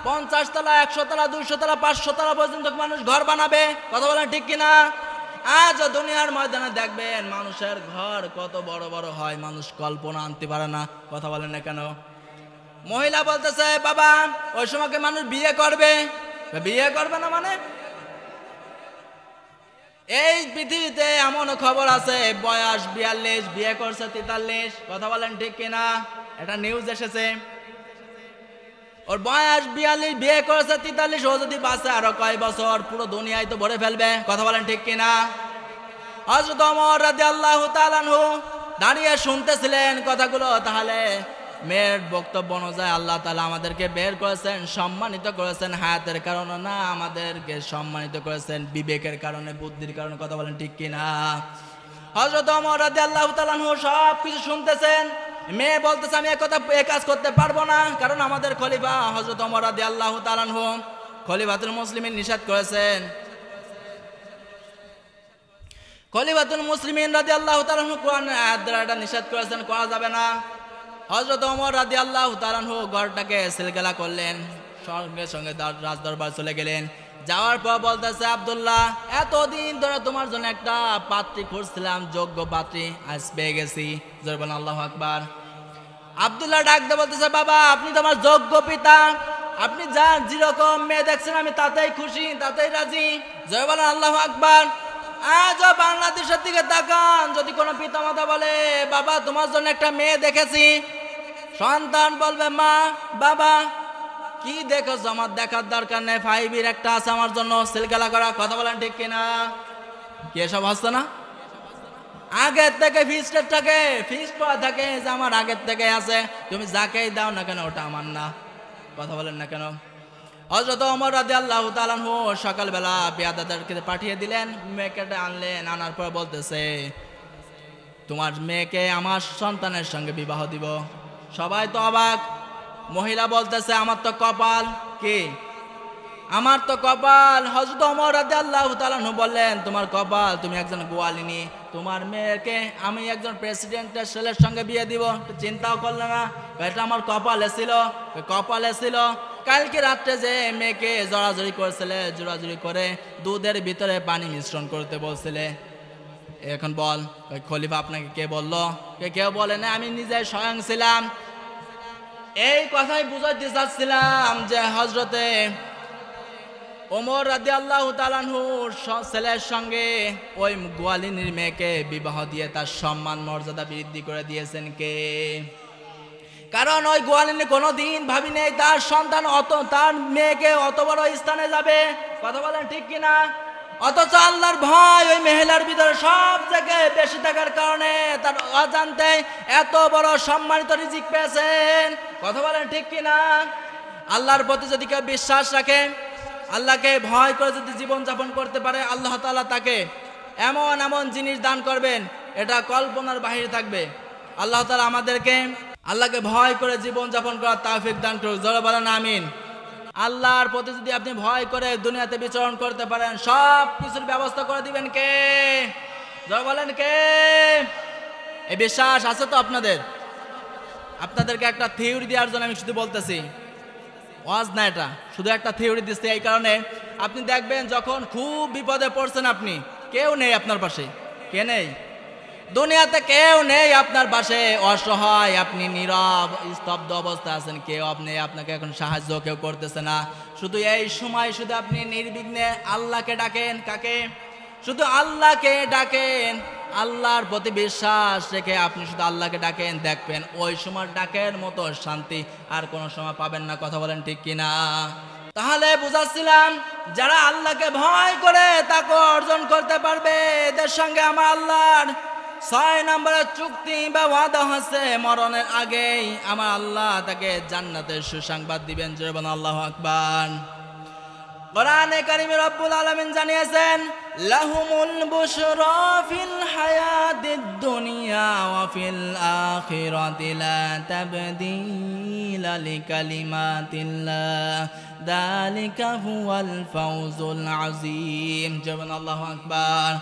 50 তলা 100 তলা 200 তলা 500 তলা পর্যন্ত মানুষ ঘর বানাবে। কথা বলেন ঠিক কিনা? আজ দুনিয়ার ময়দানে দেখবেন মানুষের ঘর কত বড় বড় হয়, মানুষ কল্পনা আনতে পারে না। কথা বলেন না কেন? মহিলা বলতেছে বাবা ওই সময়কে মানুষ বিয়ে করবে। বিয়ে করবে না মানে? এই পৃথিবীতে এমন খবর আছে বয়স 42, বিয়ে করছে 43। কথা বলেন ঠিক কিনা? এটা নিউজ এসেছে। ওর বয়স 42, বিয়ে করেছে 43, ও যদি বাঁচে আরো কয় বছর পুরো দুনিয়ায় তো ভরে ফেলবে। কথা বলেন ঠিক কিনা? হযরত ওমর রাদিয়াল্লাহু তাআলা আনহু দাঁড়িয়ে শুনতেছিলেন কথাগুলো। তাহলে মেয়ের বক্তব্য অনুযায়ী আল্লাহ তাআলা আমাদেরকে বের করেছেন, সম্মানিত করেছেন হায়াতের কারণে না, আমাদেরকে সম্মানিত করেছেন বিবেকের কারণে, বুদ্ধির কারণে। কথা বলেন ঠিক কিনা? হযরত ওমর রাদিয়াল্লাহু তাআলা আনহু সব কিছু শুনতেছেন। মেয়ে বলতেছে আমি এ কাজ করতে পারবো না, কারণ আমাদের খলিফা হযরত ওমর রাদিয়াল্লাহু তাআলা আনহু খলিফাতুল মুসলিমিন নিষেধ করেছেন। খলিফাতুল মুসলিমিন রাদিয়াল্লাহু তাআলা আনহু কোরআনের আয়াত দ্বারা এটা নিষেধ করেছেন, করা যাবে না। হযরত ওমর রাদিয়াল্লাহু তাআলা আনহু ঘরটাকে সিলগালা করলেন, সঙ্গে সঙ্গে রাজদরবার চলে গেলেন। যাওয়ার পর বলতেছে আব্দুল্লাহ এতদিন ধরে তোমার জন্য একটা পাত্রী খুঁজছিলাম, যোগ্য পাত্রী, আজ পেয়ে গেছি। জোরে বলেন আল্লাহু আকবার। আব্দুল্লাহ ডাক দিয়ে বলতেছে বাবা আপনি তো আমার যোগ্য পিতা, আপনি যা যেরকম মেয়ে দেখছেন আমি তাতেই খুশি, তাতেই রাজি। জোরে বলেন আল্লাহু আকবার। আজ বাংলাদেশের দিকে তাকান, যদি কোনো পিতামাতা বলে বাবা তোমার জন্য একটা মেয়ে দেখেছি, সন্তান বলবে মা বাবা কি দেখেছ? আমার দেখার দরকার নেই, 5 একটা আছে আমার জন্য সিলগালা করা। কথা বলেন ঠিক কিনা? কি এসব হচ্ছে না? আগের থেকে ফিক্সড করা থাকে যে আমার আগের থেকে আছে, তুমি যাকেই দাও না কেন ওটা আমার না। কথা বলেন না কেন? হযরত ওমর রাদিয়াল্লাহু তাআলা আনহু সকালবেলা পেয়াদাদেরকে পাঠিয়ে দিলেন, মেয়েকে আনলেন। আনার পর বলতেছে তোমার মেয়েকে আমার সন্তানের সঙ্গে বিবাহ দিব। সবাই তো অবাক। মহিলা বলতেছে আমার তো কপাল। কি? আমার তো কপাল। হযরত ওমর রাদিয়াল্লাহু তাআলা আনহু বললেন তোমার কপাল, তুমি একজন গোয়ালিনী, তোমার মেয়েকে আমি একজন প্রেসিডেন্টের ছেলের সঙ্গে বিয়ে দিব। চিন্তাও করলে না? এটা আমার কপালে ছিল। কপালে ছিল কালকে রাত্রে যে মেয়েকে জড়াজড়ি করেছিলে, জোড়াজুড়ি করে দুধের ভিতরে পানি মিশ্রণ করতে বলছিলে, এখন বল ওই খলিফা আপনাকে কে বললো? কেউ বলে না, আমি নিজে স্বয়ং ছিলাম। এই কথাই বুঝাইতে চাচ্ছিলাম যে হযরতে ওমর রাদিয়াল্লাহু তাআলা আনহুর ছেলের সঙ্গে ওই গোয়ালিনীর মেয়েকে বিবাহ দিয়ে তার সম্মান মর্যাদা বৃদ্ধি করে দিয়েছেন কে? কারণ ওই গোয়ালিনী কোনোদিন ভাবি নেই তার সন্তান তার মেয়েকে অত বড় স্থানে যাবে। কথা বলেন ঠিক কিনা? অথচ আল্লাহর ভয় ওই মহিলার ভিতরে সব জায়গায় বেশি থাকার কারণে তার অজান্তে এত বড় সম্মানিত রিজিক পেয়েছেন। কথা বলেন ঠিক কিনা? আল্লাহর প্রতি যদি কেউ বিশ্বাস রাখে, আল্লাহকে ভয় করে যদি জীবন যাপন করতে পারে, আল্লাহ তাআলা তাকে এমন এমন জিনিস দান করবেন, এটা কল্পনার বাহিরে থাকবে। আল্লাহ তাআলা আমাদেরকে আল্লাহকে ভয় করে জীবন যাপন করার তৌফিক দান করুন। জোরে বলেন আমিন। আল্লাহর প্রতি যদি আপনি ভয় করে দুনিয়াতে বিচরণ করতে পারেন, সব কিছুর ব্যবস্থা করে দিবেন কে? জোরে বলেন কে? এই বিশ্বাস আছে তো আপনাদের? আপনাদেরকে একটা থিওরি দেওয়ার জন্য আমি শুধু বলতেছি, ওয়াজ না, এটা শুধু একটা থিওরি দিচ্ছে। এই কারণে আপনি দেখবেন যখন খুব বিপদে পড়ছেন, আপনি কেউ নেই আপনার পাশে, কে নেই? দুনিয়াতে কেউ নেই আপনার পাশে, অসহায়, আপনি নীরব স্তব্ধ অবস্থা আছেন, কেউ আপনাকে এখন সাহায্য কেউ করতেছে না। শুধু এই সময় শুধু আপনি নির্বিঘ্নে আল্লাহকে ডাকেন। কাকে? শুধু আল্লাহকে ডাকেন। আল্লাহর প্রতি বিশ্বাস রেখে আপনি শুধু আল্লাহকে ডাকেন, দেখবেন ওই সময় ডাকের মতো শান্তি আর কোনো সময় পাবেন না। কথা বলেন ঠিক কিনা? তাহলে বুঝাচ্ছিলাম, যারা আল্লাহকে ভয় করে তাকে অর্জন করতে পারবে, এদের সঙ্গে আমার আল্লাহর 6 নম্বরের চুক্তি বা ওয়াদা হচ্ছে, মরণের আগেই আমার আল্লাহ তাকে জান্নাতের সুসংবাদ দিবেন। জোরে বলেন আল্লাহু আকবার। কোরআনে কারিমে রব্বুল আলামিন জানিয়েছেন, লাহুমুল বুশরা ফিল হায়াতিদ দুনিয়া ওয়া ফিল আখিরাতি লা তাবদীলা লিকালিমাতিল্লাহ যালিকা হুয়াল ফাওজুল আযীম। জোরে বলেন আল্লাহু আকবার।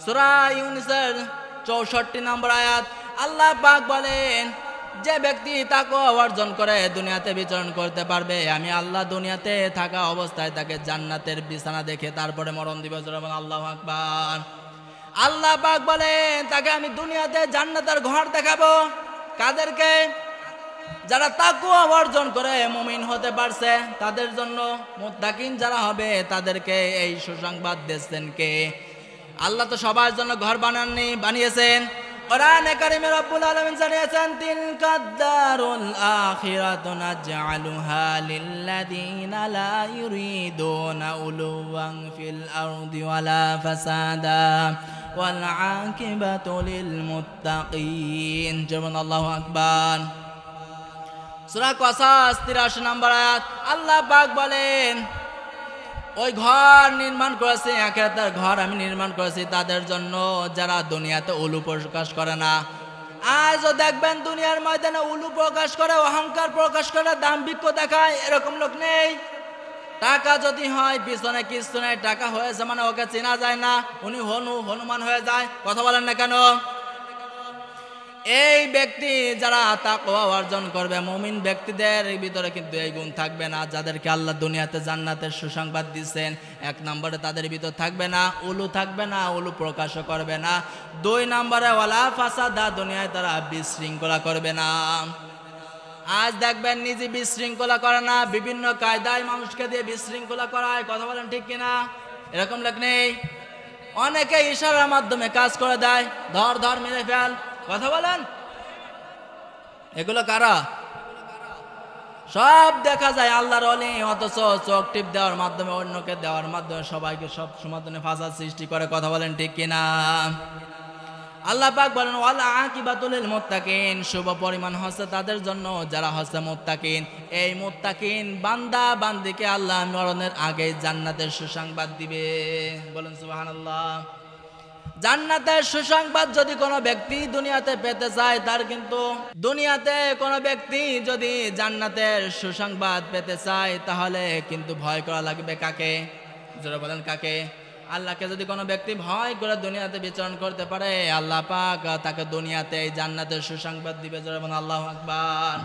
সূরা ইউনূসের 64 নম্বর আয়াত, আল্লাহ পাক বলেন, যে ব্যক্তি তাকওয়া অর্জন করে দুনিয়াতে বিচরণ করতে পারবে, আমি আল্লাহ দুনিয়াতে থাকা অবস্থায় তাকে জান্নাতের বিছানা দেখে তারপরে মরণ দিব। জোরে বলেন আল্লাহু আকবার। আল্লাহ পাক বলেন, তাকে আমি দুনিয়াতে জান্নাতের ঘর দেখাবো। কাদেরকে? যারা তাকওয়া অর্জন করে মুমিন হতে পারছে তাদের জন্য। মুত্তাকিন যারা হবে তাদেরকে এই সুসংবাদ দিচ্ছেন কে? আল্লাহ তো সবার জন্য ঘর বানিয়েছেন। কোরআনে কারিমে রব্বুল আলামিন জানিয়েছেন, তিলকাদ দারুল আখিরাতু নাজআলুহা লিল্লাযীনা লা ইউরিদুনা উলুওয়ান ফিল আরদি ওয়ালা ফাসাদা ওয়াল আকিবাতু লিল মুত্তাকিন। যেমন আল্লাহু আকবার। সূরা কসাস 83 নম্বর আয়াত, আল্লাহ পাক বলেন, ওই ঘর নির্মাণ করেছে, আখিরাতের ঘর আমি নির্মাণ করেছি তাদের জন্য যারা দুনিয়াতে উলু প্রকাশ করে না। আজও দেখবেন দুনিয়ার ময়দানে উলু প্রকাশ করে, অহংকার প্রকাশ করে, দাম্ভিক্য দেখায়, এরকম লোক নেই। টাকা যদি হয় পিছনে কিছু নেই, টাকা হয়েছে মানে ওকে চেনা যায় না, উনি হনুমান হয়ে যায়। কথা বলেন না কেন? এই ব্যক্তি যারা তাকওয়া অর্জন করবে, মুমিন ব্যক্তিদের ভিতরে কিন্তু এই গুণ থাকবে না, যাদেরকে আল্লাহ দুনিয়াতে জান্নাতের সুসংবাদ দিচ্ছেন। 1 নম্বরে তাদের ভিতর থাকবে না উলু, থাকবে না উলু প্রকাশ করবে না। 2 নম্বরে ওয়ালা ফাসাদা, দুনিয়ায় তারা বিশৃঙ্খলা করবে না। আজ দেখবেন নিজে বিশৃঙ্খলা করে না, বিভিন্ন কায়দায় মানুষকে দিয়ে বিশৃঙ্খলা করায়। কথা বলেন ঠিক কিনা? এরকম লোক নেই? অনেকে ইশারার মাধ্যমে কাজ করে দেয়, ধর মেরে ফেল। কথা বলেন, এগুলো কারা? সব দেখা যায় আল্লাহর ওলি, অথচ চোখ টিপ দেওয়ার মাধ্যমে, অন্যকে দেওয়ার মাধ্যমে সবাইকে সব সমাধানে ফাসাদ সৃষ্টি করে। কথা বলেন ঠিক কিনা? আল্লাহ পাক বলেন, ওয়াল আকিবাতুল লিল মুত্তাকিন, শুভ পরিমাণ হচ্ছে তাদের জন্য যারা হচ্ছে মুত্তাকিন। এই মুত্তাকিন বান্দা বান্দিকে আল্লাহ মরণের আগে জান্নাতের সুসংবাদ দিবে। বলেন সুবহানাল্লাহ। জান্নাতের সুসংবাদ যদি কোনো ব্যক্তি দুনিয়াতে পেতে চায়, তার কিন্তু দুনিয়াতে কোনো ব্যক্তি যদি জান্নাতের সুসংবাদ পেতে চায়, তাহলে কিন্তু ভয় করা লাগবে কাকে? জোরে বলেন কাকে? আল্লাহকে যদি কোনো ব্যক্তি ভয় করে দুনিয়াতে বিচরণ করতে পারে, আল্লাহ পাক তাকে দুনিয়াতে এই জান্নাতের সুসংবাদ দিবে। জোরে বলেন আল্লাহু আকবার।